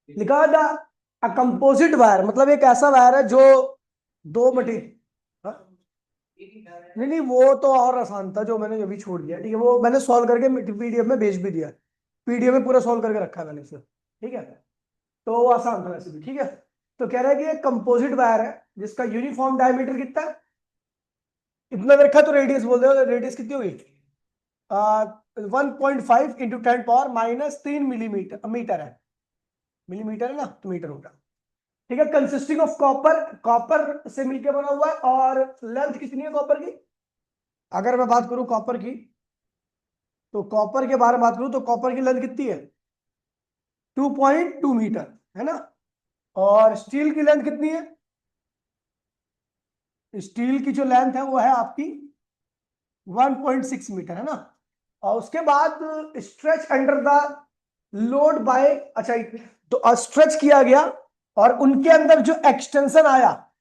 लिखा था a composite wire, मतलब एक ऐसा वायर है जो दो मटेरियल। नहीं नहीं, वो तो और आसान था जो मैंने अभी छोड़ दिया, ठीक है, वो मैंने सॉल्व करके पीडीएफ में भेज भी दिया। पीडीएफ में पूरा सॉल्व करके रखा है मैंने उसे, ठीक है। तो वो आसान था वैसे भी, ठीक है। तो कह रहा है कि एक कंपोजिट वायर है जिसका यूनिफॉर्म डायमीटर कितना है, इतना भी रखा, तो रेडियस बोल दो, रेडियस कितनी होगी, 1.5 इंटू 10⁻³ मीटर है। मिलीमीटर है ना, तो मीटर होगा, ठीक है। कंसिस्टिंग ऑफ कॉपर, कॉपर से मिलकर बना हुआ है, और लेंथ कितनी है कॉपर की, अगर मैं बात करूं कॉपर की, तो कॉपर के बारे में बात करूं तो कॉपर की लेंथ कितनी है, 2.2 मीटर, है ना। और स्टील की लेंथ कितनी है, स्टील की जो लेंथ है वो है आपकी 1.6 मीटर, है ना। और उसके बाद stretch under the load bye, अच्छा, तो स्ट्रेच किया गया और उनके अंदर जो एक्सटेंशन आया,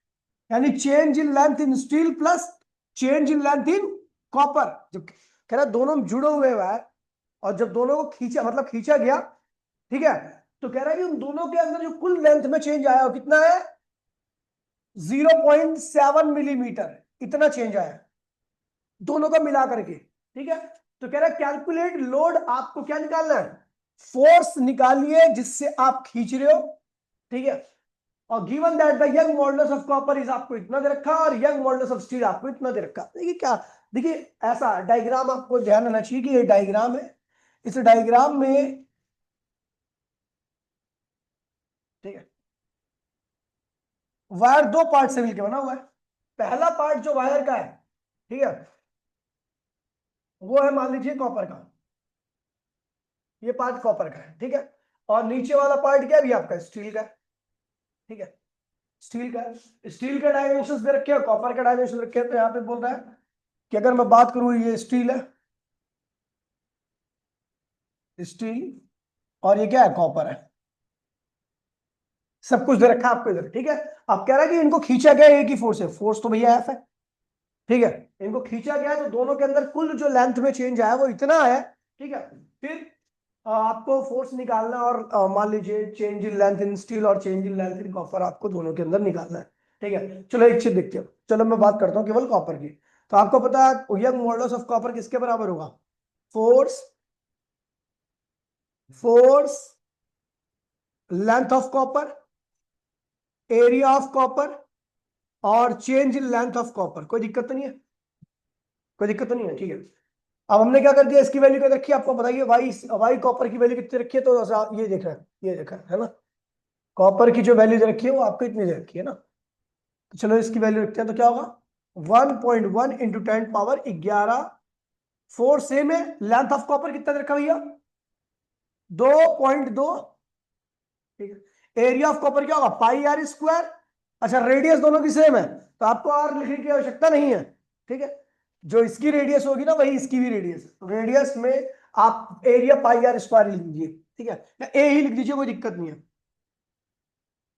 यानी change in length in steel plus change in length in copper, जब कह रहा दोनों जुड़े हुए हैं, और जब दोनों को खींचा, मतलब खींचा गया, ठीक है, तो कह रहा है कि उन दोनों के अंदर जो कुल लेंथ में चेंज आया वो कितना है, 0.7 मिलीमीटर, इतना चेंज आया दोनों का मिला करके, ठीक है। तो कह रहा है कैलकुलेट लोड, आपको क्या निकालना है, फोर्स निकालिए जिससे आप खींच रहे हो, ठीक है। और given that the young modulus of copper is, आपको इतना दे रखा, और यंग मॉडुलस ऑफ स्टील आपको इतना दे रखा। देखिए क्या, देखिए ऐसा डायग्राम आपको ध्यान रहना चाहिए कि ये डायग्राम है, इस डायग्राम में, ठीक है, वायर दो पार्ट से मिलकर बना हुआ है। पहला पार्ट जो वायर का है, ठीक है, वो है मान लीजिए कॉपर का, ये पार्ट कॉपर का है, ठीक है। और नीचे वाला पार्ट क्या है भी आपका स्टील का है, ठीक है, स्टील का है। स्टील का डायमेंशन दे रखे हैं, कॉपर का डायमेंशन रखे हैं, तो यहाँ पे बोल रहा है कि अगर मैं बात करूं, ये स्टील है, स्टील, और ये क्या है, कॉपर है, सब कुछ दे रखा है आपको इधर, ठीक है। अब कह रहा है कि इनको खींचा गया एक ही फोर्स है, फोर्स तो भैया एफ है, ठीक है। इनको खींचा गया है, तो दोनों के अंदर कुल जो लेंथ में चेंज आया वो इतना है, ठीक है। फिर आपको फोर्स निकालना, और मान लीजिए change in length in steel और change in length in copper आपको दोनों के अंदर निकालना है, ठीक है। चलो एक चीज देखते हो, चलो मैं बात करता हूँ केवल कॉपर की। तो आपको पता है यंग मॉडुलस ऑफ कॉपर किसके बराबर होगा, force, force length of copper, area of copper, और change in length of copper. कोई दिक्कत तो नहीं है, कोई दिक्कत तो नहीं है, ठीक है। अब हमने क्या कर दिया, इसकी वैल्यू क्या रखी है आपको बताइए, वाई, वाई कॉपर की वैल्यू कितनी रखी है, तो ये देख रहे हैं, ये देखा है ना, कॉपर की जो वैल्यू दे रखी है वो आपको इतनी दे रखी है ना। तो चलो इसकी वैल्यू रखते हैं, तो क्या होगा, 1.1 इंटू 10⁻11, फोर सेम है। लेंथ ऑफ कॉपर कितना दे रखा भैया, 2.2, ठीक है। एरिया ऑफ कॉपर क्या होगा, πr²। अच्छा, रेडियस दोनों की सेम है, तो आपको आर लिखने की आवश्यकता नहीं है, ठीक है। जो इसकी रेडियस होगी ना वही इसकी भी रेडियस, रेडियस में आप एरिया πr² लिख दीजिए, ठीक है, या ए ही लिख दीजिए, कोई दिक्कत नहीं है।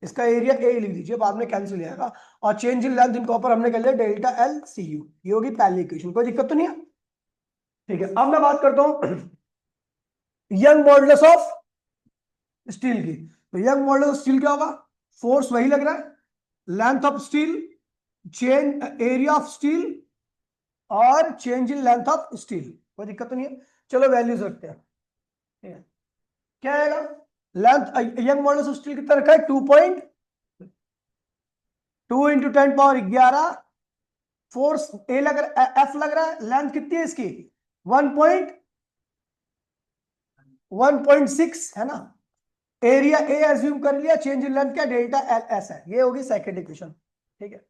इसका एरिया ए लिख दीजिए, बाद में कैंसिल हो जाएगा। और change in length in copper हमने कर लिया डेल्टा एल सी यू, ये होगी पहली इक्वेशन, कोई दिक्कत तो नहीं है, ठीक है। अब मैं बात करता हूं यंग मॉडुलस ऑफ स्टील की। तो यंग मॉडुलस ऑफ स्टील क्या होगा, फोर्स वही लग रहा है, length of steel, change area of steel, और change in length of steel, कोई दिक्कत तो नहीं है। चलो वैल्यूज रखते हैं, ठीक है। क्या आएगा, length young modulus of steel कितना रखा है, 2.2 इंटू 10⁻11, फोर्स ए लग रहा है, एफ लग रहा है, लेंथ कितनी है इसकी, 1.1.6, है ना। एरिया ए एज्यूम कर लिया, चेंज इन लेंथ क्या, डेल्टा एल एस है, ये होगी सेकंड इक्वेशन, ठीक है।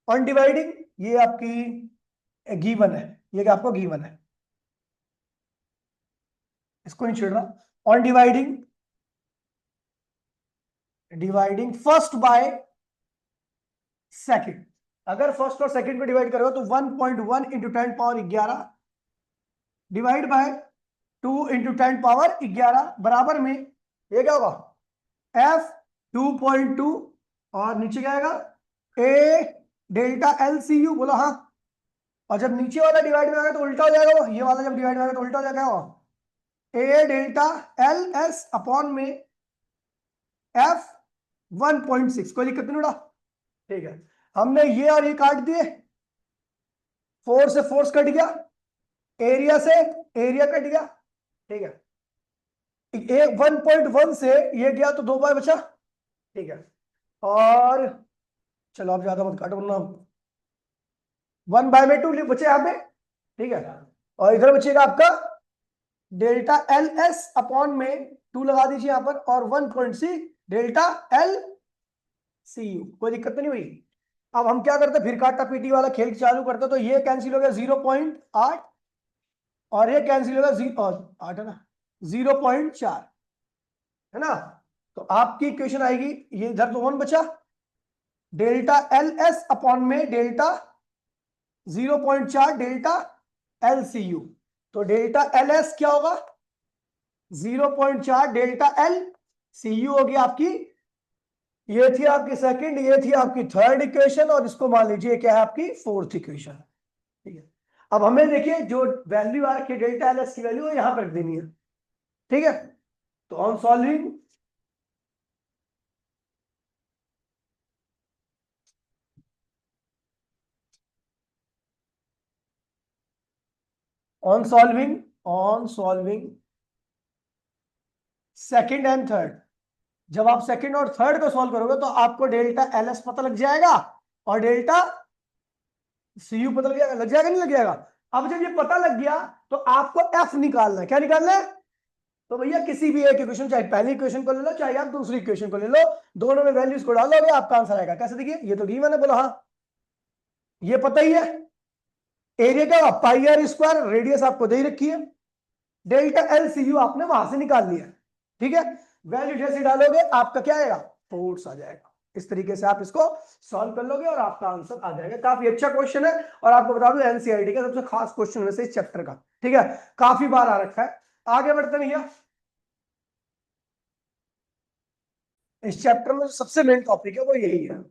ऑन डिवाइडिंग, ये आपकी गिवन है, ये क्या आपको गिवन है, इसको नहीं छेड़ रहा। On dividing, dividing first by second, अगर फर्स्ट और सेकंड पे डिवाइड करोगे तो 1.1 इंटू 10⁻11 डिवाइड बाय 2 इंटू 10⁻11 बराबर में, ये क्या होगा, एफ 2.2, और नीचे क्या आएगा, ए डेल्टा एल सी यू, बोलो हाँ। और जब नीचे वाला डिवाइड में आएगा तो उल्टा हो जाएगा, वो ये वाला जब डिवाइड में आएगा तो उल्टा हो जाएगा, वो ए डेल्टा एल एस अपॉन में F 1.6, कोई दिक्कत नहीं बेटा। ठीक है, हमने ये और ये काट दिए, फोर्स से फोर्स कट गया, एरिया से एरिया कट गया। ठीक है, एक 1.1 से ये गया तो 2 बाय बचा। ठीक है, और चलो आप ज्यादा मत काटो वरना 1/2 बचे यहाँ पे। ठीक है, और इधर बचेगा आपका डेल्टा एल एस अपॉन में 2 लगा दीजिए यहां पर, और 1.6 डेल्टा एल सी यू, कोई दिक्कत तो नहीं हुई। अब हम क्या करते, फिर काटा पीटी वाला खेल चालू करते, तो ये कैंसिल हो गया 0.8 और ये कैंसिल होगा 8 है ना, 0.4 है ना। तो आपकी इक्वेशन आएगी, ये इधर तो 1 बचा, डेल्टा एल एस अपॉन में delta 0.4 delta L C U. तो डेल्टा एल एस क्या होगा, 0.4 डेल्टा एल सी यू होगी आपकी। ये थी आपकी सेकंड, ये थी आपकी थर्ड इक्वेशन, और इसको मान लीजिए क्या है आपकी फोर्थ इक्वेशन। ठीक है, अब हमें देखिए जो वैल्यू आ रखी है डेल्टा एल एस की वैल्यू है यहां पर रख देनी है। ठीक है, तो on solving on solving second and third, जब आप सेकंड और थर्ड को सॉल्व करोगे तो आपको डेल्टा एल एस पता लग जाएगा और डेल्टा सी यू पता लग जाएगा नहीं लग जाएगा। अब जब ये पता लग गया तो आपको एफ निकालना है। क्या निकालना है, तो भैया किसी भी एक इक्वेशन, चाहे पहली इक्वेशन को ले लो चाहे आप दूसरी इक्वेशन को ले लो, दोनों में वैल्यूज को डालोगे आपका आंसर आएगा। कैसे, देखिए ये तो गिवन है, बोला हाँ ये पता ही है। एरिया क्या होगा, पाई आर स्क्वायर, रेडियस आपको दे ही रखी है, डेल्टा एल सी यू आपने वहां से निकाल लिया। ठीक है, वैल्यू जैसे डालोगे आपका क्या आएगा, फोर्स आ जाएगा। इस तरीके से आप इसको सॉल्व कर लोगे और आपका आंसर आ जाएगा। काफी अच्छा क्वेश्चन है, और आपको बता दूं एनसीईआरटी का सबसे खास क्वेश्चन में से इस चैप्टर का। ठीक है, काफी बार आ रखा है। आगे बढ़ते हैं भैया, इस चैप्टर में सबसे मेन टॉपिक है वो यही है,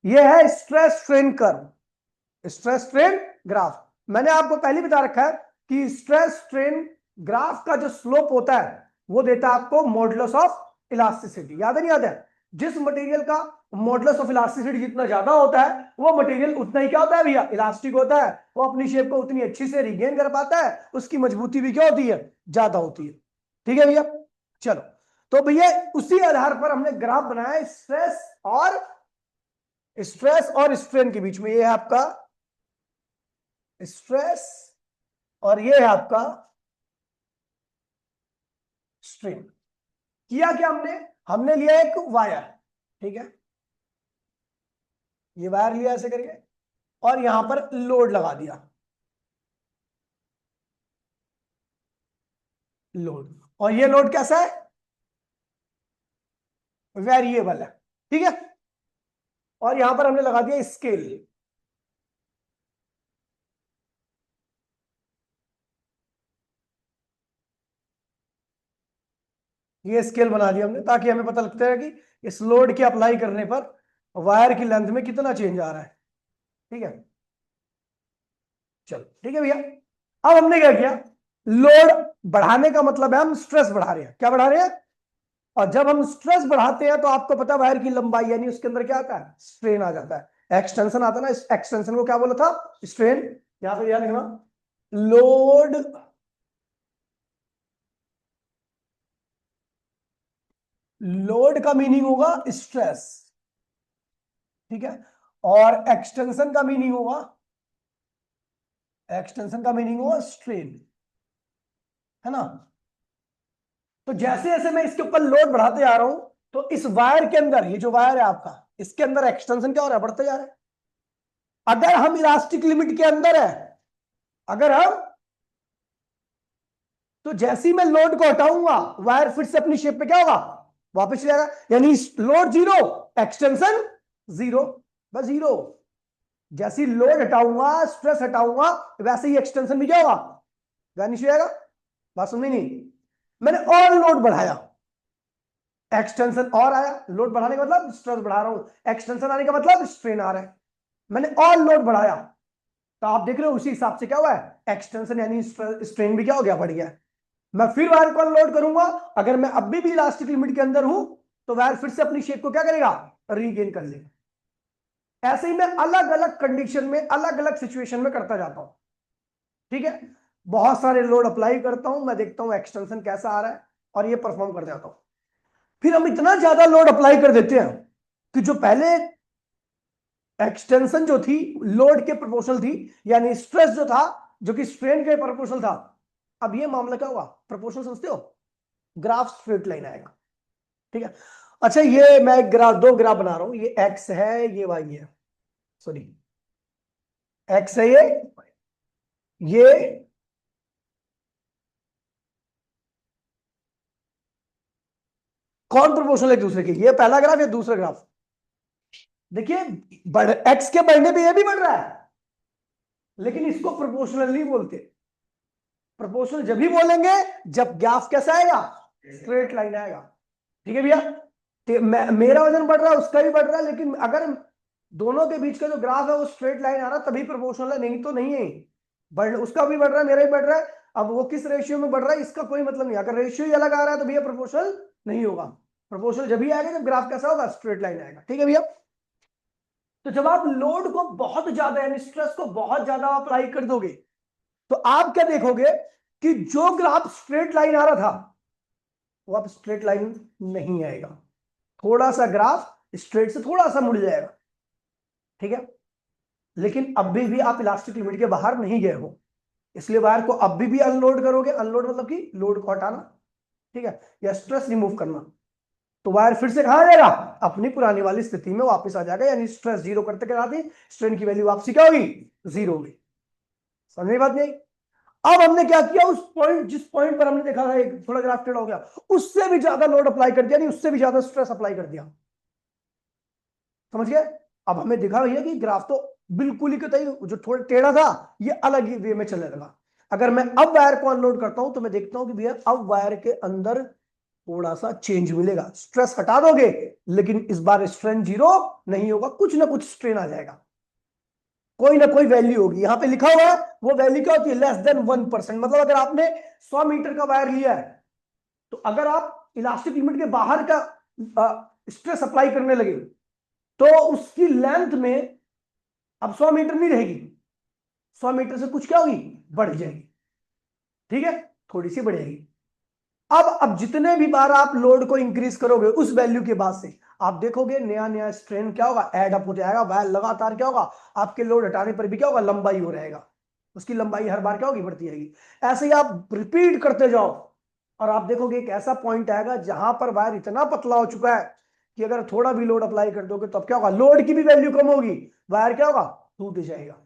ये है stress strain curve, stress strain graph. मैंने आपको पहले बता रखा है कि स्ट्रेस स्ट्रेन ग्राफ का जो स्लोप होता है वो देता है आपको मॉडुलस ऑफ इलास्टिसिटी। याद है नहीं याद है, जिस मटेरियल का मॉडुलस ऑफ इलास्टिसिटी जितना ज्यादा होता है वो मटेरियल उतना ही क्या होता है भैया, इलास्टिक होता है, वो अपनी शेप को उतनी अच्छी से रिगेन कर पाता है, उसकी मजबूती भी क्या होती है, ज्यादा होती है। ठीक है भैया, चलो तो भैया उसी आधार पर हमने ग्राफ बनाया स्ट्रेस और स्ट्रेन के बीच में। ये है आपका स्ट्रेस और ये है आपका स्ट्रेन। किया क्या हमने, हमने लिया एक वायर, ठीक है, ये वायर लिया ऐसे करके, और यहां पर लोड लगा दिया, लोड, और ये लोड कैसा है, वेरिएबल है। ठीक है, और यहां पर हमने लगा दिया स्केल, ये स्केल बना दिया हमने ताकि हमें पता लगता है कि इस लोड के अप्लाई करने पर वायर की लेंथ में कितना चेंज आ रहा है। ठीक है, चलो ठीक है भैया। अब हमने क्या किया, लोड बढ़ाने का मतलब है हम स्ट्रेस बढ़ा रहे हैं। क्या बढ़ा रहे हैं, और जब हम स्ट्रेस बढ़ाते हैं तो आपको पता है वायर की लंबाई यानी उसके अंदर क्या आता है, स्ट्रेन आ जाता है, एक्सटेंशन आता है ना। इस एक्सटेंशन को क्या बोला था, स्ट्रेन। यहां पर याद रखना, लोड लोड का मीनिंग होगा स्ट्रेस, ठीक है, और एक्सटेंशन का मीनिंग होगा स्ट्रेन, है ना। तो जैसे जैसे मैं इसके ऊपर लोड बढ़ाते जा रहा हूं तो इस वायर के अंदर, ये जो वायर है आपका, इसके अंदर एक्सटेंशन क्या हो रहा है, बढ़ते जा रहा है। अगर हम इलास्टिक लिमिट के अंदर है, अगर हम, तो जैसे ही मैं लोड को हटाऊंगा वायर फिर से अपनी शेप पे क्या होगा, वापस चले जाएगा। यानी लोड जीरो, एक्सटेंशन जीरो, बस जीरो। जैसे ही लोड हटाऊंगा, स्ट्रेस हटाऊंगा, वैसे ही एक्सटेंशन भी क्या होगा, वैनिश हो जाएगा। बात समझी नहीं, मैंने और लोड बढ़ाया, एक्सटेंशन और आया, लोड बढ़ाने का मतलब स्ट्रेस बढ़ा रहा हूं, एक्सटेंशन आने का मतलब स्ट्रेन आ रहा है, मैंने और लोड बढ़ाया, तो आप देख रहे हो उसी हिसाब से क्या हुआ है, एक्सटेंशन यानी स्ट्रेन भी क्या हो गया, बढ़ गया। मैं फिर वायर को अनलोड करूंगा, अगर मैं अभी भी इलास्टिक लिमिट के अंदर हूं तो वायर फिर से अपनी शेप को क्या करेगा, रीगेन कर लेगा। ऐसे ही मैं अलग अलग कंडीशन में अलग अलग सिचुएशन में करता जाता हूं, ठीक है। बहुत सारे लोड अप्लाई करता हूं, मैं देखता हूं एक्सटेंशन कैसा आ रहा है और ये परफॉर्म कर जाता हूं। फिर हम इतना ज्यादा लोड अप्लाई कर देते हैं कि जो पहले एक्सटेंशन जो थी लोड के प्रोपोर्शनल थी, यानी स्ट्रेस जो था जो कि स्ट्रेन के प्रोपोर्शनल था, अब ये मामला क्या होगा, प्रोपोर्शनल समझते हो, ग्राफ स्ट्रेट लाइन आएगा, ठीक है। अच्छा ये मैं ग्राफ, दो ग्राफ बना रहा हूं, ये एक्स है ये वाई है, सॉरी एक्स है ये कौन प्रोपोर्शनल एक दूसरे के, ये पहला ग्राफ या दूसरा ग्राफ, देखिए एक्स के बढ़ने पे ये भी बढ़ रहा है, लेकिन इसको प्रोपोर्शनल नहीं बोलते। प्रोपोर्शनल जब भी बोलेंगे जब ग्राफ कैसा आएगा, स्ट्रेट लाइन आएगा, ठीक है भैया। मेरा वजन बढ़ रहा है उसका भी बढ़ रहा है, लेकिन अगर दोनों के बीच का जो ग्राफ है वो स्ट्रेट लाइन आ रहा है तभी प्रोपोर्शनल है, नहीं तो नहीं है। उसका भी बढ़ रहा है मेरा भी बढ़ रहा है, अब वो किस रेशियो में बढ़ रहा है इसका कोई मतलब नहीं। अगर रेशियो ही अलग आ रहा है तो भैया प्रोपोर्शनल नहीं होगा। प्रोपोर्शनल जब भी आएगा जब ग्राफ कैसा होगा, स्ट्रेट लाइन आएगा, ठीक है भैया। तो जब आप लोड को बहुत ज्यादा यानी स्ट्रेस को बहुत ज्यादा अप्लाई कर दोगे तो आप क्या देखोगे कि जो ग्राफ स्ट्रेट लाइन आ रहा था वो अब स्ट्रेट लाइन नहीं आएगा, थोड़ा सा ग्राफ स्ट्रेट से थोड़ा सा मुड़ जाएगा, ठीक है। लेकिन अभी भी आप इलास्टिक लिमिट के बाहर नहीं गए हो, इसलिए वायर को अभी भी अनलोड करोगे, अनलोड मतलब कि लोड को हटाना, ठीक है, या स्ट्रेस रिमूव करना, तो वायर फिर से कहां जाएगा, अपनी पुरानी वाली स्थिति में वापस आ जाएगा, यानी स्ट्रेस जीरो करते कराते स्ट्रेन की वैल्यू वापसी क्या होगी, जीरो होगी। समझ में बात नहीं? अब हमने क्या किया, उस पॉइंट जिस पॉइंट पर हमने देखा था एक थोड़ा ग्राफ टेढ़ा हो गया, उससे भी ज्यादा लोड अप्लाई कर दिया, नहीं उससे भी ज्यादा स्ट्रेस अप्लाई कर दिया, समझ गए। अब हमें दिखा भैया कि ग्राफ तो बिल्कुल ही कतई जो थोड़ा टेढ़ा था ये अलग ही वे में चलने लगा। अगर मैं अब वायर को अनलोड करता हूं तो मैं देखता हूं कि भैया अब वायर के अंदर थोड़ा सा चेंज मिलेगा, स्ट्रेस हटा दोगे लेकिन इस बार स्ट्रेन जीरो नहीं होगा, कुछ ना कुछ स्ट्रेन आ जाएगा, कोई ना कोई वैल्यू होगी। यहां पे लिखा हुआ है वो वैल्यू क्या होती है, लेस देन 1%। मतलब अगर आपने 100 मीटर का वायर लिया है तो अगर आप इलास्टिक लिमिट के बाहर का स्ट्रेस अप्लाई करने लगे तो उसकी लेंथ में अब 100 मीटर नहीं रहेगी, 100 मीटर से कुछ क्या होगी, बढ़ जाएगी, ठीक है, थोड़ी सी बढ़ेगी। अब जितने भी बार आप लोड को इंक्रीज करोगे उस वैल्यू के बाद से आप देखोगे नया नया स्ट्रेन क्या होगा, ऐड अप हो जाएगा, वायर लगातार क्या होगा, आपके लोड हटाने पर भी क्या होगा, लंबाई हो रहेगा, उसकी लंबाई हर बार क्या होगी, बढ़ती रहेगी। ऐसे ही आप रिपीट करते जाओ और आप देखोगे एक ऐसा पॉइंट आएगा जहां पर वायर इतना पतला हो चुका है कि अगर थोड़ा भी लोड अप्लाई कर दोगे तो अब क्या होगा, लोड की भी वैल्यू कम होगी, वायर क्या होगा, टूट जाएगा,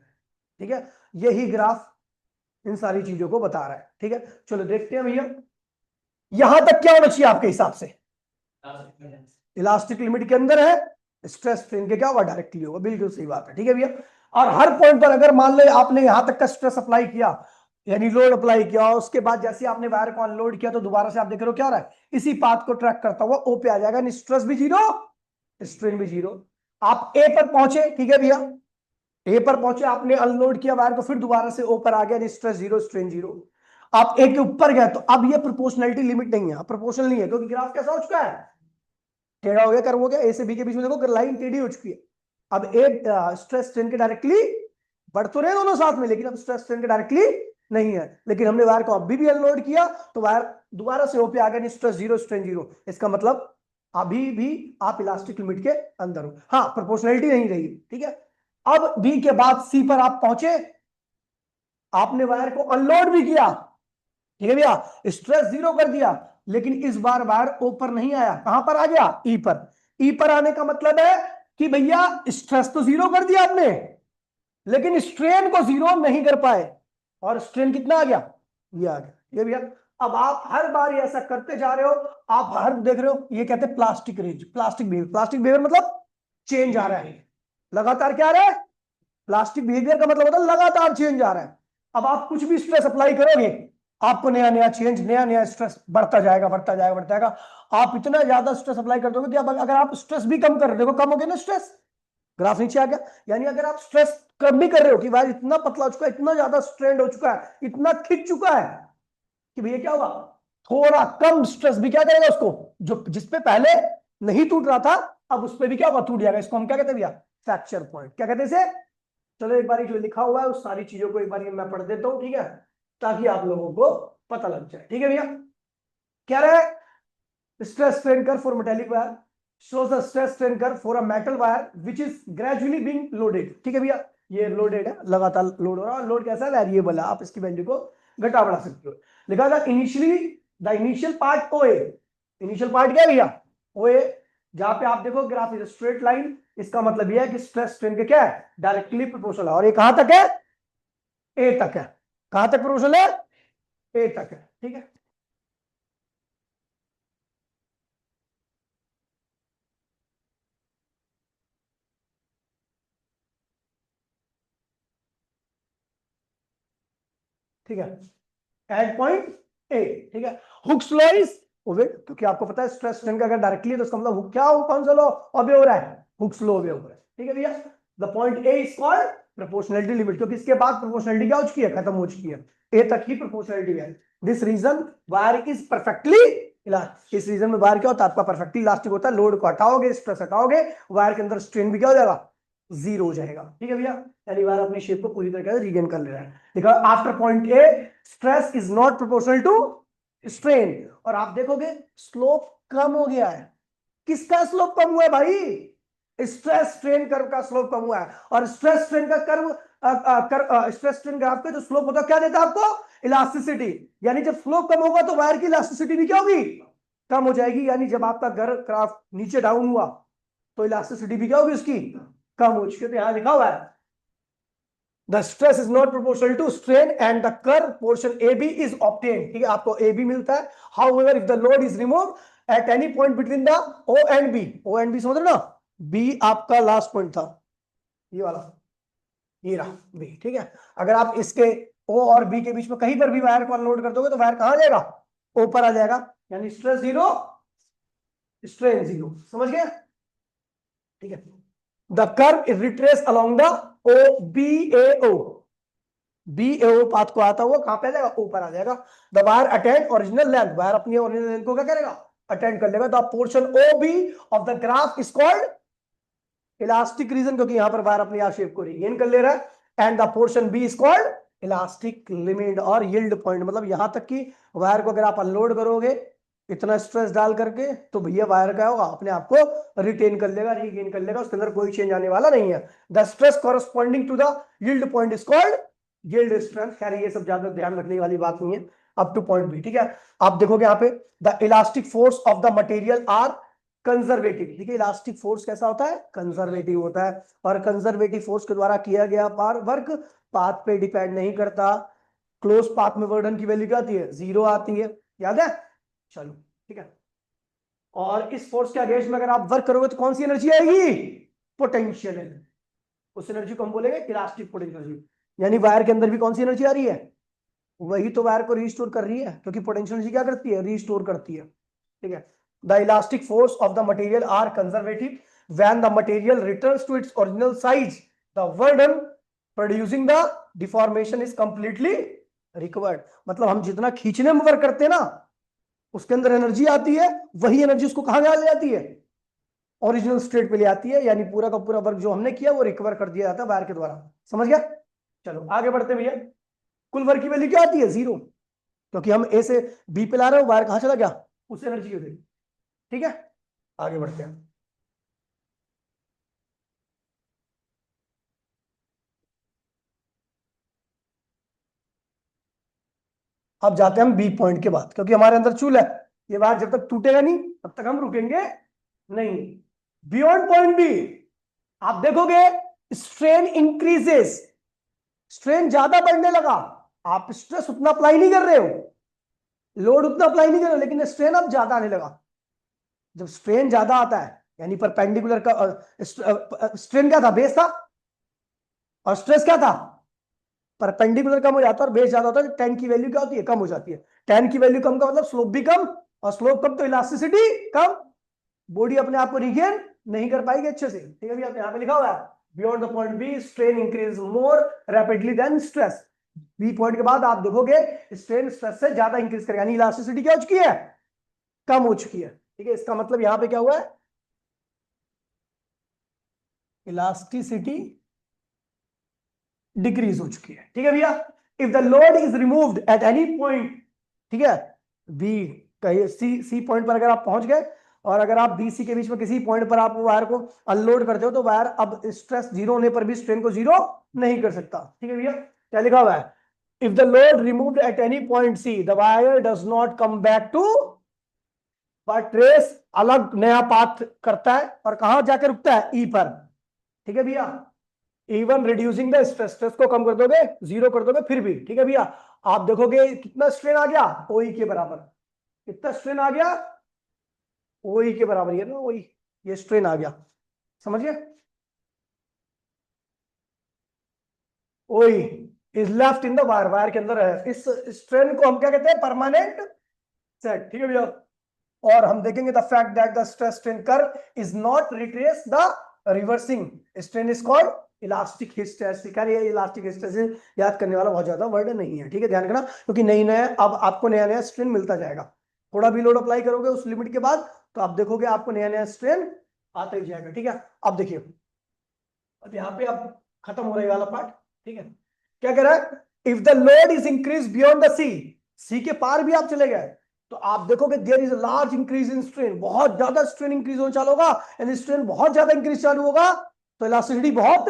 ठीक है। यही ग्राफ इन सारी चीजों को बता रहा है, ठीक है। चलो देखते हैं भैया यहां तक क्या होना चाहिए आपके हिसाब से, इलास्टिक लिमिट के अंदर है, स्ट्रेस स्ट्रेन के क्या होगा, डायरेक्टली होगा, बिल्कुल सही बात है, ठीक है भैया। और हर पॉइंट पर अगर मान लो आपने यहां तक का स्ट्रेस अप्लाई किया यानी लोड अप्लाई किया, उसके बाद जैसे आपने वायर को अनलोड किया तो दोबारा से आप देख रहे हो क्या हो रहा है, इसी पाथ को ट्रैक करता हुआ ओ पे आ जाएगा, यानी स्ट्रेस भी जीरो स्ट्रेन भी जीरो। आप ए पर पहुंचे, ठीक है भैया, ए पर पहुंचे आपने अनलोड किया वायर को, फिर दोबारा से ओ पर आ गया, स्ट्रेस जीरो स्ट्रेन जीरो। आप ए के ऊपर गए तो अब ये प्रोपोर्शनैलिटी लिमिट नहीं है, प्रोपोर्शनल नहीं है, क्योंकि ग्राफ कैसा हो चुका है, टेढ़ा हो गया, कर्व हो गया, ए से बी के बीच में देखो लाइन टेढ़ी हो चुकी है। अब ए स्ट्रेस स्ट्रेन के डायरेक्टली बढ़ तो रहे दोनों साथ में, लेकिन अब स्ट्रेस स्ट्रेन के डायरेक्टली नहीं है, लेकिन हमने वायर को अभी भी अनलोड किया तो वायर दोबारा से ओ पे आ गया, स्ट्रेस जीरो स्ट्रेन जीरो। इसका मतलब अभी भी आप इलास्टिक लिमिट के अंदर हो, हाँ प्रोपोर्शनैलिटी नहीं रही, ठीक है। अब बी के बाद सी पर आप पहुंचे, आपने वायर को अनलोड भी किया, ठीक है भैया, स्ट्रेस जीरो कर दिया, लेकिन इस बार वायर ओ पर नहीं आया, कहां पर आ गया, ई पर। ई पर आने का मतलब है कि भैया स्ट्रेस तो जीरो कर दिया आपने लेकिन स्ट्रेन को जीरो नहीं कर पाए, और स्ट्रेन कितना आ गया, ये आ गया, ये भैया। अब आप हर बार ऐसा करते जा रहे हो, आप हर देख रहे हो, ये कहते हैं plastic range, plastic behaviour, plastic behaviour मतलब चेंज आ रहा है, लगातार क्या आ रहा है, प्लास्टिक बिहेवियर का मतलब होता है लगातार चेंज आ रहा है। अब आप कुछ भी स्ट्रेस अप्लाई करोगे आपको नया नया चेंज, नया नया स्ट्रेस बढ़ता जाएगा, बढ़ता जाएगा, बढ़ता जाएगा। आप इतना ज्यादा स्ट्रेस अप्लाई कर दोगे कि अब अगर आप स्ट्रेस भी कम कर रहे हो, देखो कम हो गया ना स्ट्रेस, ग्राफ नीचे आ गया। यानी अगर आप स्ट्रेस कम भी कर रहे हो कि वायर इतना पतला हो चुका है, इतना ज्यादा स्ट्रेंड हो चुका है, इतना खिंच चुका है कि भैया क्या होगा, थोड़ा कम स्ट्रेस भी क्या करेगा उसको, जो जिसपे पहले नहीं टूट रहा था, अब उस पर भी क्या होगा, टूट जाएगा। इसको हम क्या कहते हैं भैया, फ्रैक्चर पॉइंट। क्या कहते हैं इसे? चलो एक बार जो लिखा हुआ है उस सारी चीजों को एक बार मैं पढ़ देता हूं, ठीक है, ताकि आप लोगों को पता लग जाए। ठीक है भैया, क्या रहा है, stress strain curve for metallic wire shows the stress strain curve for a metal wire which is gradually being loaded। ठीक है भैया, ये लोडेड है, लगातार लोड हो रहा है। लोड कैसा है, वेरिएबल है, आप इसकी वैल्यू को घटा बढ़ा सकते हो। लिखा था initially the initial part O A, initial part क्या है भैया, ओ ए, जहां पे आप देखो ग्राफ इज स्ट्रेट लाइन, इसका मतलब यह है कि स्ट्रेस स्ट्रेन के क्या है, डायरेक्टली प्रोपोर्शनल है। और ये कहां तक है, ए तक है। कहां तक प्रोपोर्शनल है, ए तक है। ठीक है, ठीक है, एंड पॉइंट ए। ठीक है, हुक्स लॉ इज ओबे, क्योंकि आपको पता है स्ट्रेस स्ट्रेन का अगर डायरेक्टली है तो इसका मतलब हुक क्या हो, कौन सा लॉ ओबे हो रहा है, हुक्स लॉ ओबे हो रहा है। ठीक है भैया, the point A is called proportionality limit, क्योंकि इसके बाद प्रोपोर्शनलिटी क्या हो चुकी है, खत्म हो चुकी है, ए तक ही प्रोपोर्शनलिटी है। This region wire is perfectly elastic, इस रीजन में वायर क्या होता है आपका, परफेक्टली इलास्टिक होता है। लोड को हटाओगे, स्ट्रेस हटाओगे, वायर के अंदर स्ट्रेन भी क्या हो जाएगा, जीरो हो जाएगा। ठीक है भैया, यानी वायर अपनी शेप को पूरी तरीके से रीगेन कर ले रहा है। देखो after point A stress is not proportional to strain, और आप देखोगे स्लोप कम हो गया है। किसका स्लोप कम हुआ है भाई, स्ट्रेस स्ट्रेन कर्व का स्लोप कम हुआ है। और स्ट्रेस स्ट्रेन का कर्व स्ट्रेस स्ट्रेन ग्राफ का जो स्लोप होता है क्या देता है आपको, इलास्टिसिटी। यानी जब स्लोप कम होगा तो वायर की इलास्टिसिटी भी क्या होगी, कम हो जाएगी। यानी जब आपका ग्राफ नीचे डाउन हुआ तो इलास्टिसिटी भी क्या होगी उसकी, कम हो चुकी है। तो यहां लिखा हुआ है the stress is not proportional to strain and the curve portion AB is obtained। ठीक है, आपको AB मिलता है। however if the load is removed at any point between the O and B, O and B समझ रहे ना, B आपका last point था, ये वाला, ये रहा B। ठीक है, अगर आप इसके O और B के बीच में कहीं पर भी वायर को अनलोड कर दोगे तो वायर कहां जाएगा, O पर आ जाएगा। यानी स्ट्रेस जीरो, स्ट्रेन जीरो, समझ गए। ठीक है, the curve is retrace along the O B A O, B A O path को आता हुआ कहां पे आ जाएगा, ऊपर आ जाएगा। The wire attend original length, wire अपनी ओरिजिनल लेंथ को क्या करेगा, अटेंड कर लेगा। The portion O B of the graph is called elastic region, क्योंकि यहां पर वायर अपनी शेप को रिगेन कर ले रहा है। And the portion B is called elastic limit और यील्ड पॉइंट, मतलब यहां तक कि वायर को अगर आप अनलोड करोगे इतना स्ट्रेस डाल करके तो भैया वायर क्या होगा, अपने आप को रिटेन कर लेगा, रीगेन कर लेगा, उसके अंदर कोई चेंज आने वाला नहीं है। The stress corresponding to the yield point is called yield strength. खैर ये सब ज्यादा ध्यान रखने वाली बात नहीं है, अप टू पॉइंट भी। ठीक है, आप देखोगे यहाँ पे the elastic force of the material are conservative. ठीक है, इलास्टिक फोर्स कैसा होता है, कंजर्वेटिव होता है। और कंजर्वेटिव फोर्स के द्वारा किया गया वर्क पाथ पे डिपेंड नहीं करता। क्लोज पाथ में वर्डन की वैल्यू क्या आती है, जीरो आती है, याद है। चलो ठीक है, और इस फोर्स के अगेंस्ट में अगर आप वर्क करोगे तो कौन सी एनर्जी आएगी, पोटेंशियल एनर्जी। उस एनर्जी को हम बोलेंगे इलास्टिक पोटेंशियल एनर्जी। यानी वायर के अंदर भी कौन सी एनर्जी आ रही है, वही तो वायर को रिस्टोर कर रही है, क्योंकि पोटेंशियल एनर्जी क्या करती है, रिस्टोर करती है। ठीक है, the elastic force of the material are conservative when the material returns to its original size the burden producing the deformation is completely recovered. मतलब हम जितना खींचने में वर्क करते हैं ना उसके अंदर एनर्जी आती है, वही एनर्जी उसको कहां ले जाती है, ओरिजिनल स्टेट पे ले आती है। यानी पूरा का पूरा वर्क जो हमने किया वो रिकवर कर दिया जाता है वायर के द्वारा। समझ गया, चलो आगे बढ़ते भैया। कुल वर्क की वैल्यू क्या आती है, जीरो, क्योंकि हम ए से बी पे ला रहे हो, वायर कहां चला गया, उस एनर्जी की वजह। ठीक है, आगे बढ़ते हैं। अब जाते हैं हम बी पॉइंट के बाद, क्योंकि हमारे अंदर चूल है, ये वायर जब तक टूटेगा नहीं तब तक हम रुकेंगे नहीं। बियॉन्ड पॉइंट बी आप देखोगे स्ट्रेन इंक्रीजेस, स्ट्रेन ज्यादा बढ़ने लगा। आप स्ट्रेस उतना अप्लाई नहीं कर रहे हो, लोड उतना अप्लाई नहीं कर रहे हो, लेकिन स्ट्रेन अब ज्यादा आने लगा। जब स्ट्रेन ज्यादा आता है यानी परपेंडिकुलर का स्ट्रेन क्या था, बेस था, और स्ट्रेस क्या था, परपेंडिकुलर कम हो जाता है और बेस ज्यादा होता है। टेन की वैल्यू क्या होती है, कम हो जाती है। टेन की वैल्यू कम का मतलब स्लोप भी कम, और स्लोप कम तो इलास्टिसिटी कम, बॉडी अपने आप को रिगेन नहीं कर पाएगी अच्छे से। ठीक है भैया, यहाँ पे लिखा हुआ है beyond the point B strain increase more rapidly than stress. B point के बाद आप देखोगे स्ट्रेन स्ट्रेस से ज्यादा इंक्रीज करेगा, यानी इलास्टिसिटी क्या हो चुकी है, कम हो चुकी है। ठीक है, इसका मतलब यहाँ पे क्या हुआ है, इलास्टिसिटी डिक्रीज हो चुकी है। ठीक है भैया, if the load is removed at any point, ठीक है, बी कहीं सी पॉइंट पर अगर आप पहुंच गए और अगर आप बी सी के बीच में किसी पॉइंट पर आप वायर को अनलोड करते हो तो वायर अब स्ट्रेस जीरो होने पर भी स्ट्रेन को जीरो नहीं कर सकता। ठीक है भैया, क्या लिखा हुआ है, if the load removed at any point C the wire does not come back to, trace अलग नया पाथ करता है और कहां जाकर रुकता है, ई पर। ठीक है भैया, even reducing the stress, stress को कम कर दोगे, जीरो कर दोगे फिर भी। ठीक है भैया, आप देखोगे कितना स्ट्रेन आ गया, ओई के बराबर। कितना स्ट्रेन आ गया, ओई के बराबर, ये ना ओई, ये स्ट्रेन आ गया, समझिए। ओई is left in the wire, wire के अंदर है। इस स्ट्रेन को हम क्या कहते हैं, परमानेंट सेट। ठीक है भैया, और हम देखेंगे the fact that the stress strain curve is not retrace the reversing strain is called elastic hysteresis. ये इलास्टिक हिस्टेरेसिस याद करने वाला बहुत ज्यादा वर्ड नहीं है। ठीक है, ध्यान रखना, क्योंकि नई नया अब आपको नया नया स्ट्रेन मिलता जाएगा। थोड़ा भी लोड अप्लाई करोगे उस लिमिट के बाद तो आप देखोगे आपको नया नया स्ट्रेन आता ही जाएगा। ठीक है, अब देखिए, अब यहाँ पे अब खत्म हो रहा है वाला पार्ट। ठीक है, क्या कह रहा है, if the load is increase beyond the C, C के पार भी आप चले गए तो आप देखोगे there is large increase in strain, बहुत ज्यादा स्ट्रेन इंक्रीज होना चालू होगा। यानी स्ट्रेन बहुत ज्यादा इंक्रीज चालू होगा तो इलास्टिसिटी बहुत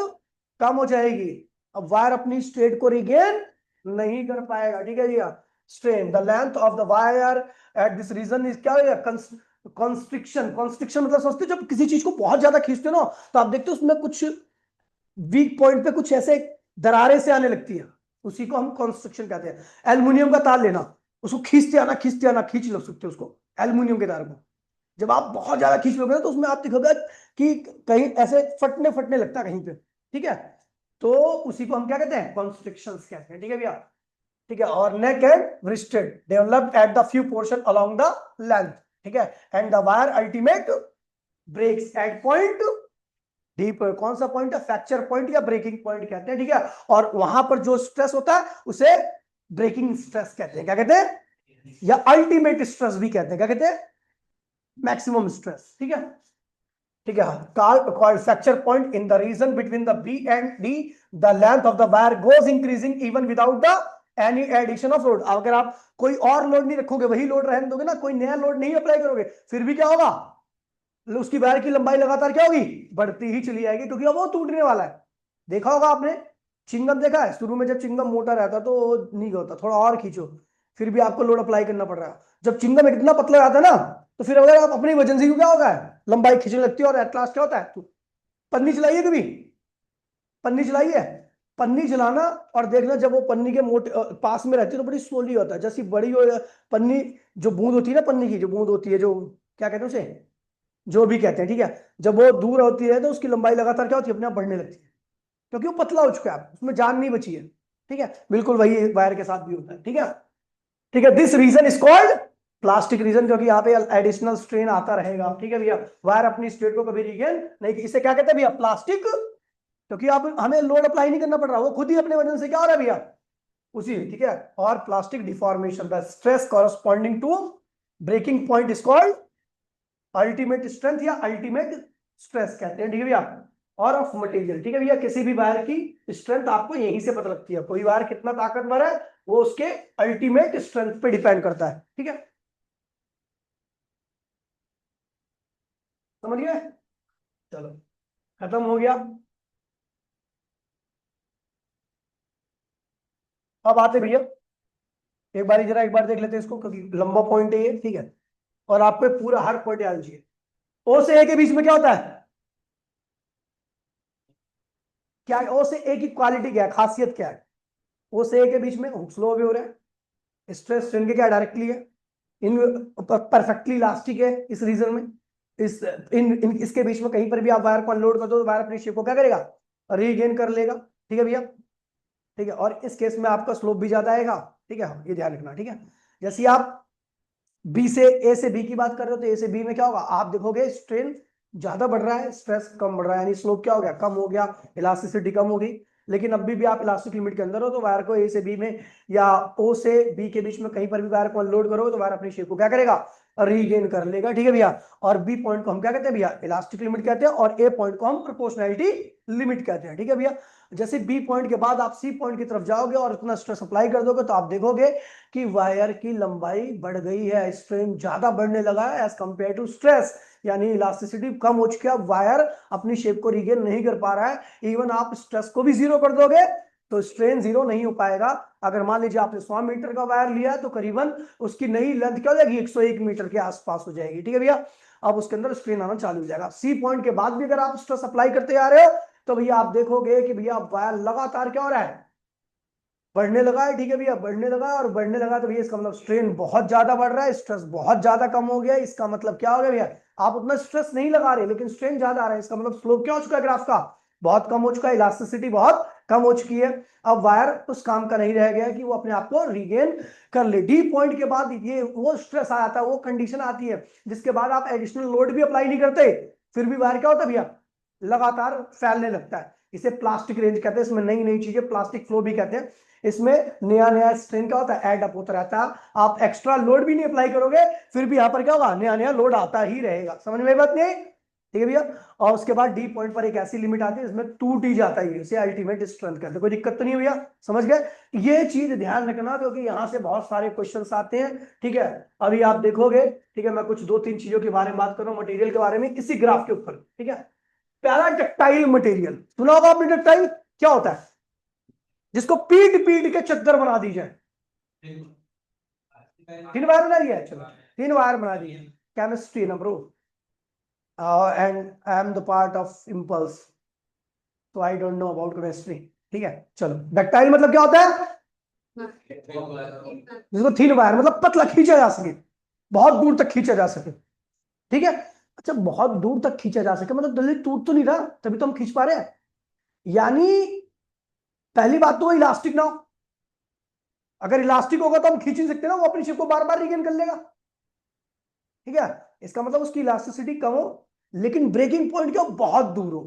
कम हो जाएगी। अब वायर अपनी स्टेट को रिगेन नहीं कर पाएगा। ठीक है भैया, strain the length of the wire at this region is क्या होगा, कॉन्स्ट्रिक्शन। कॉन्स्ट्रिक्शन मतलब समझते हो, जब किसी चीज को बहुत ज्यादा खींचते हो ना तो आप देखते हो उसमें कुछ वीक पॉइंट पे कुछ ऐसे दरारें से आने लगती है, उसी को हम कॉन्स्ट्रिक्शन कहते हैं। एल्युमिनियम का तार लेना, उसको खींचते आना खींचते आना, खींच लो सकते हो उसको, एल्युमिनियम के तार को जब आप बहुत ज्यादा खींच लोगे तो उसमें आप देखोगे कि कहीं ऐसे फटने फटने लगता है कहीं पे। ठीक है, तो उसी को हम क्या कहते हैं, कॉन्स्ट्रिक्शन कहते हैं। ठीक है भैया, ठीक है, और neck and rested developed at the few portion along the length. ठीक है, and the wire ultimate breaks at point D. कौन सा पॉइंट है, फ्रैक्चर पॉइंट या ब्रेकिंग पॉइंट कहते हैं। ठीक है, और वहां पर जो स्ट्रेस होता है उसे ब्रेकिंग स्ट्रेस कहते हैं। क्या कहते हैं, या अल्टीमेट स्ट्रेस भी कहते हैं। क्या कहते हैं, मैक्सिमम स्ट्रेस। ठीक है, ठीक है, called fracture point in the region between the B and D, the length of the wire goes increasing even without the any addition of load। अगर आप कोई और लोड नहीं रखोगे, वही लोड रहने दोगे ना, कोई नया लोड नहीं अप्लाई करोगे, फिर भी क्या होगा, उसकी वायर की लंबाई लगातार क्या होगी, बढ़ती ही चली जाएगी, क्योंकि अब वो टूटने वाला है। देखा होगा आपने, चिंगम देखा है, शुरू में जब चिंगम मोटा रहता तो नहीं होता, थोड़ा और खींचो फिर भी आपको लोड अप्लाई करना पड़ रहा है। जब चिंगम इतना पतला आता है ना तो फिर अगर आप अपनी वजन से क्या होगा, लंबाई खींचने लगती है और एट लास्ट क्या होता है, पन्नी चलाइए कभी, पन्नी चलाइए, पन्नी चलाना और देखना जब वो पन्नी के मोटे पास में रहती है तो बड़ी स्लोली होता है। जैसी बड़ी पन्नी, जो बूंद होती है ना, पन्नी की जो बूंद होती है, जो क्या कहते हैं उसे, जो भी कहते हैं। ठीक है, जब वो दूर होती है तो उसकी लंबाई लगातार क्या होती है, अपने आप बढ़ने लगती है, क्योंकि वो पतला हो चुका है, उसमें जान नहीं बची है। ठीक है, बिल्कुल वही वायर के साथ भी होता है। ठीक है, ठीक है, this region is called plastic region, क्योंकि यहाँ पे एडिशनल स्ट्रेन आता रहेगा। ठीक है भैया, वायर अपनी स्टेट को कभी रिगेन नहीं, इसे क्या कहते हैं भैया, प्लास्टिक, क्योंकि आप हमें लोड अप्लाई नहीं करना पड़ रहा, वो खुद ही अपने वजन से क्या हो रहा है भैया, उसी। ठीक है, और plastic deformation, the stress corresponding to breaking point is called ultimate strength या अल्टीमेट स्ट्रेस कहते हैं। ठीक है भैया, और ऑफ मटेरियल। ठीक है भैया, किसी भी वायर की स्ट्रेंथ आपको यहीं से पता लगती है, कोई वायर कितना ताकतवर है वो उसके अल्टीमेट स्ट्रेंथ पे डिपेंड करता है। ठीक है, समझ गए, चलो खत्म हो गया। अब आते भैया, एक बार जरा एक बार देख लेते हैं इसको, क्योंकि लंबा पॉइंट है ये। ठीक है, और आपको पूरा हर पॉइंट याद चाहिए। ओ से ए के बीच में क्या होता है, क्या है ओ से ए की क्वालिटी, क्या है, खासियत क्या है, ओ से ए के बीच में स्लो भी हो रहा है, स्ट्रेस स्ट्रेन के क्या डायरेक्टली है, इन परफेक्टली इलास्टिक है इस रीजन में, इस इन इसके बीच में कहीं पर भी आप वायर को अनलोड कर दो तो वायर अपनी शेप को क्या करेगा, रीगेन कर लेगा। ठीक है भैया, ठीक है, और इस केस में आपका स्लोप भी ज्यादा आएगा। ठीक है, ये ध्यान रखना। ठीक है, जैसे आप बी से ए से बी की बात कर रहे हो तो ए से बी में क्या होगा, आप देखोगे स्ट्रेन ज्यादा बढ़ रहा है, स्ट्रेस कम बढ़ रहा है, यानी स्लोप क्या हो गया, कम हो गया, इलास्टिसिटी कम हो गई। लेकिन अभी भी आप इलास्टिक लिमिट के अंदर हो तो वायर को ए से बी में या ओ से बी के बीच में कहीं पर भी वायर को अनलोड करो तो वायर अपनी शेप को क्या करेगा, रीगेन कर लेगा, ठीक है भैया। और बी पॉइंट को हम क्या कहते हैं भैया, इलास्टिक लिमिट कहते हैं, और ए पॉइंट को हम प्रोपोर्शनैलिटी लिमिट कहते हैं, ठीक है भैया। जैसे बी पॉइंट के बाद आप सी पॉइंट की तरफ जाओगे और इतना स्ट्रेस अप्लाई कर दोगे तो आप देखोगे कि वायर की लंबाई बढ़ गई है, स्ट्रेन ज्यादा बढ़ने लगा है एज कंपेयर टू स्ट्रेस, यानी इलास्टिसिटी कम हो चुकी है, वायर अपनी शेप को रिगेन नहीं कर पा रहा है। इवन आप स्ट्रेस को भी जीरो कर दोगे तो स्ट्रेन जीरो नहीं हो पाएगा। अगर मान लीजिए आपने 100 मीटर का वायर लिया तो करीबन उसकी नई लेंथ क्या हो जाएगी, 101 मीटर के आसपास हो जाएगी, ठीक है भैया। अब उसके अंदर स्ट्रेन आना चालू हो जाएगा। सी पॉइंट के बाद भी अगर आप स्ट्रेस अप्लाई करते जा रहे हो तो भैया आप देखोगे कि भैया वायर लगातार क्या हो रहा है, बढ़ने लगा है, ठीक है भैया, बढ़ने लगा है। और बढ़ने लगा तो भैया इसका मतलब स्ट्रेन बहुत ज्यादा बढ़ रहा है, स्ट्रेस बहुत ज्यादा कम हो गया। इसका मतलब क्या हो गया भैया, आप उतना स्ट्रेस नहीं लगा रहे लेकिन स्ट्रेन ज्यादा आ रहा है। इसका मतलब स्लोप क्या हो चुका है ग्राफ का, बहुत कम हो चुका है, इलास्टिसिटी बहुत कम हो चुकी है। अब वायर उस काम का नहीं रह गया कि वो अपने आप को रिगेन कर ले। डी पॉइंट के बाद ये वो स्ट्रेस आ जाता है, वो कंडीशन आती है जिसके बाद आप एडिशनल लोड भी अप्लाई नहीं करते, फिर भी वायर क्या होता है भैया, लगातार फैलने लगता है। इसे प्लास्टिक रेंज कहते हैं, इसमें नई नई चीजें प्लास्टिक फ्लो भी कहते हैं। इसमें नया नया स्ट्रेन क्या होता है, ऐड अप होता रहता है। आप एक्स्ट्रा लोड भी नहीं अप्लाई करोगे फिर भी यहाँ पर क्या होगा, नया नया लोड आता ही रहेगा। समझ में बात नहीं, ठीक है भैया। और उसके बाद डी पॉइंट पर एक ऐसी लिमिट आती है इसमें टूट ही जाता है, इसे अल्टीमेट स्ट्रेंथ कहते हैं। कोई दिक्कत तो नहीं है भैया, समझ गए। ये चीज ध्यान रखना क्योंकि यहां से बहुत सारे क्वेश्चंस आते हैं, ठीक है। अभी आप देखोगे, ठीक है, मैं कुछ दो तीन चीजों के बारे में बात कर रहा हूँ, मटेरियल के बारे में, इसी ग्राफ के ऊपर, ठीक है। पहला डक्टाइल मटेरियल, सुना होगा आपने डक्टाइल क्या होता है, जिसको पीट पीट के चद्दर बना दी जाए। 3 वायर बना दिया है, चलो 3 वायर बना दी है। केमिस्ट्री ना bro, and I am the part of impulse, तो I don't know about chemistry, ठीक है। चलो डक्टाइल मतलब क्या होता है, जिसको 3 वायर मतलब पतला खींचा जा सके, बहुत दूर तक खींचा जा सके, ठीक है। अच्छा बहुत दूर तक खींचा जा सके मतलब जल्दी टूट तो नहीं रहा, तभी तो हम खींच पा रहे हैं। यानी पहली बात तो वो इलास्टिक ना हो, अगर इलास्टिक होगा तो हम खींच नहीं सकते ना, वो अपनी शेप को बार बार रिगेन कर लेगा, ठीक है। इसका मतलब उसकी इलास्टिसिटी कम हो लेकिन ब्रेकिंग पॉइंट क्या हो, बहुत दूर हो,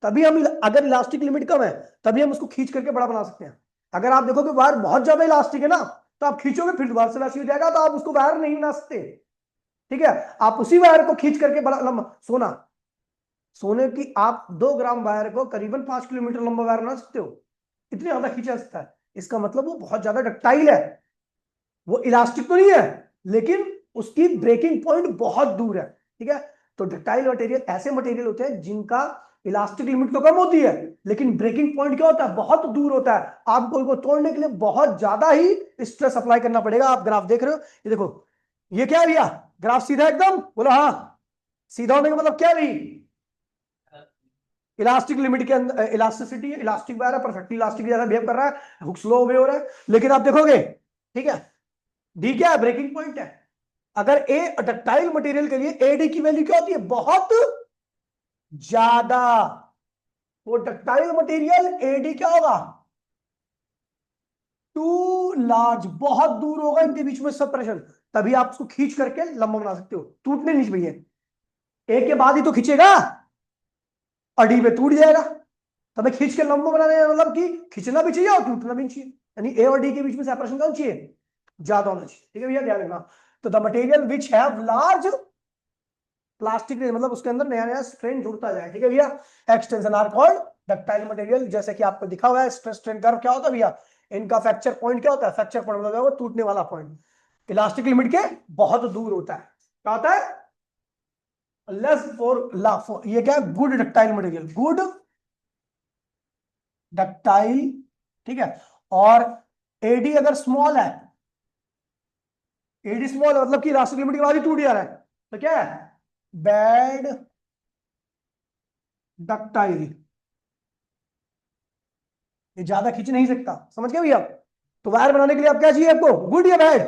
तभी हम, अगर इलास्टिक लिमिट कम है तभी हम उसको खींच करके बड़ा बना सकते हैं। अगर आप देखो कि वायर बहुत ज्यादा इलास्टिक है ना तो आप खींचोगे फिर दोबारा से वैसे हो जाएगा, तो आप उसको वायर नहीं बना सकते, ठीक है। आप उसी वायर को खींच करके बड़ा लंबा, सोना, सोने की आप 2 ग्राम वायर को करीबन 5 किलोमीटर लंबा वायर बना सकते हो, इतनी ज्यादा खींचा जा सकता है। इसका मतलब वो बहुत ज्यादा डक्टाइल है, वो इलास्टिक तो नहीं है लेकिन उसकी ब्रेकिंग पॉइंट बहुत दूर है, ठीक है। तो डक्टाइल मटेरियल ऐसे मटेरियल होते हैं जिनका इलास्टिक लिमिट तो कम होती है लेकिन ब्रेकिंग पॉइंट क्या होता है, बहुत दूर होता है। आपको इनको तोड़ने के लिए बहुत ज्यादा ही स्ट्रेस अप्लाई करना पड़ेगा। आप ग्राफ देख रहे हो, ये देखो, ये क्या है भैया, ग्राफ सीधा एकदम, बोलो हाँ, सीधा होने का मतलब क्या है, इलास्टिक लिमिट के अंदर इलास्टिसिटी, इलास्टिक वायर है, परफेक्टली इलास्टिक जैसा बिहेव कर रहा है, हुक स्लो वे हो रहा है। लेकिन आप देखोगे, ठीक है, डी क्या है, ब्रेकिंग पॉइंट है। अगर ए डक्टाइल मटेरियल के लिए एडी की वैल्यू क्या होती है, बहुत ज्यादा। वो डक्टाइल मटेरियल एडी क्या होगा, टू लार्ज, बहुत दूर होगा इनके बीच में सेपरेशन, तभी आप उसको खींच करके लंबा बना सकते हो। टूटने नहीं चाहिए, ए के बाद ही तो खींचेगा और डी पे टूट जाएगा। तो हमें खींच के लंबा बनाने का मतलब कि खींचना भी चाहिए और टूटना भी चाहिए, यानी ए और डी के बीच में सेपरेशन कौन चाहिए, ज्यादा होना चाहिए, ठीक है भैया, ध्यान रखना। तो the material which have large plastic, मतलब उसके अंदर नया नया स्ट्रेन जुड़ता जाए, ठीक है भैया, extension are called ductile material. जैसे कि आपको दिखा हुआ है स्ट्रेस स्ट्रेन कर्व क्या होता है भैया, इनका फ्रैक्चर पॉइंट क्या होता है, फ्रैक्चर पॉइंट मतलब वो टूटने वाला पॉइंट इलास्टिक लिमिट के बहुत दूर होता है। क्या होता है, लेस फॉर ला, ये क्या है, good ductile material, good ductile, ठीक है। और एडी अगर स्मॉल है, एडी स्मॉल है मतलब कि इलास्टिक लिमिट के बाद ही टूट जा रहा है, तो क्या है, बैड डक्टाइल, ये ज्यादा खींच नहीं सकता। समझ गए भैया, तो वायर बनाने के लिए आप क्या चाहिए आपको, गुड या बैड,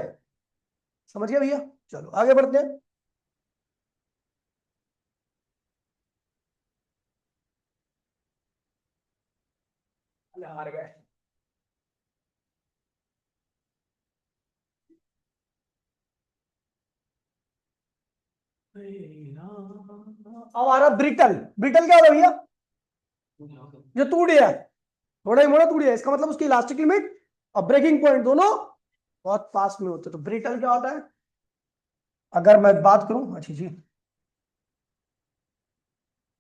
समझ गए भैया। चलो आगे बढ़ते हैं। हार गए, अब आ रहा ब्रिटल। ब्रिटल क्या होता है भैया, जो टूट गया, थोड़ा ही मोड़ा टूट गया, इसका मतलब उसकी इलास्टिक लिमिट और ब्रेकिंग पॉइंट दोनों बहुत पास में होते हैं। तो ब्रिटल क्या होता है, अगर मैं बात करूं, अच्छी जी,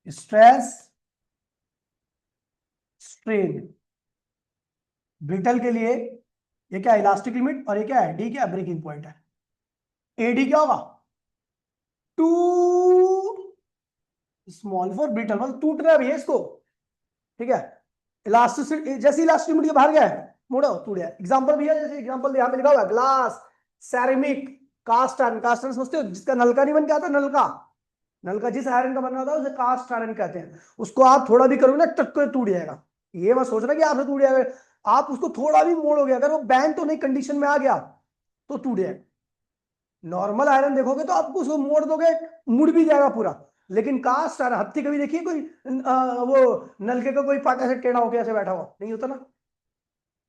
स्ट्रेस स्ट्रेन, ब्रिटल के लिए ये क्या, इलास्टिक लिमिट, और ये क्या है, डी क्या है, ब्रेकिंग पॉइंट है। एडी क्या होगा, टू स्मॉल फॉर ब्रिटल, मतलब टूट रहा है भैया इसको, ठीक है। इलास्टिसिटी, जैसे इलास्टिक लिमिट के बाहर गया है, मोड़ो टूट गया। एग्जांपल भैया, जैसे एग्जांपल यहाँ पे लिखा हुआ है, glass, ceramic, cast iron. Cast iron समझते हो, जिसका नलका नहीं बन के आता, नलका, नलका जिस आयरन का बना होता है उसे कास्ट आयरन कहते हैं। उसको आप थोड़ा भी करोगे ना, टक कर टूट जाएगा। ये मत सोचना कि आपसे टूट जाएगा, आप उसको थोड़ा भी मोड़ोगे, अगर वो बैंड तो नहीं कंडीशन में आ गया तो टूट जाएगा। नॉर्मल आयरन देखोगे तो आपको उसको मोड़ दोगे, मुड़ भी जाएगा पूरा। लेकिन कास्ट आयरन, हत्ती कभी देखिए कोई वो नलके का कोई पार्ट ऐसे टेढ़ा होकर ऐसे बैठा हुआ नहीं होता ना,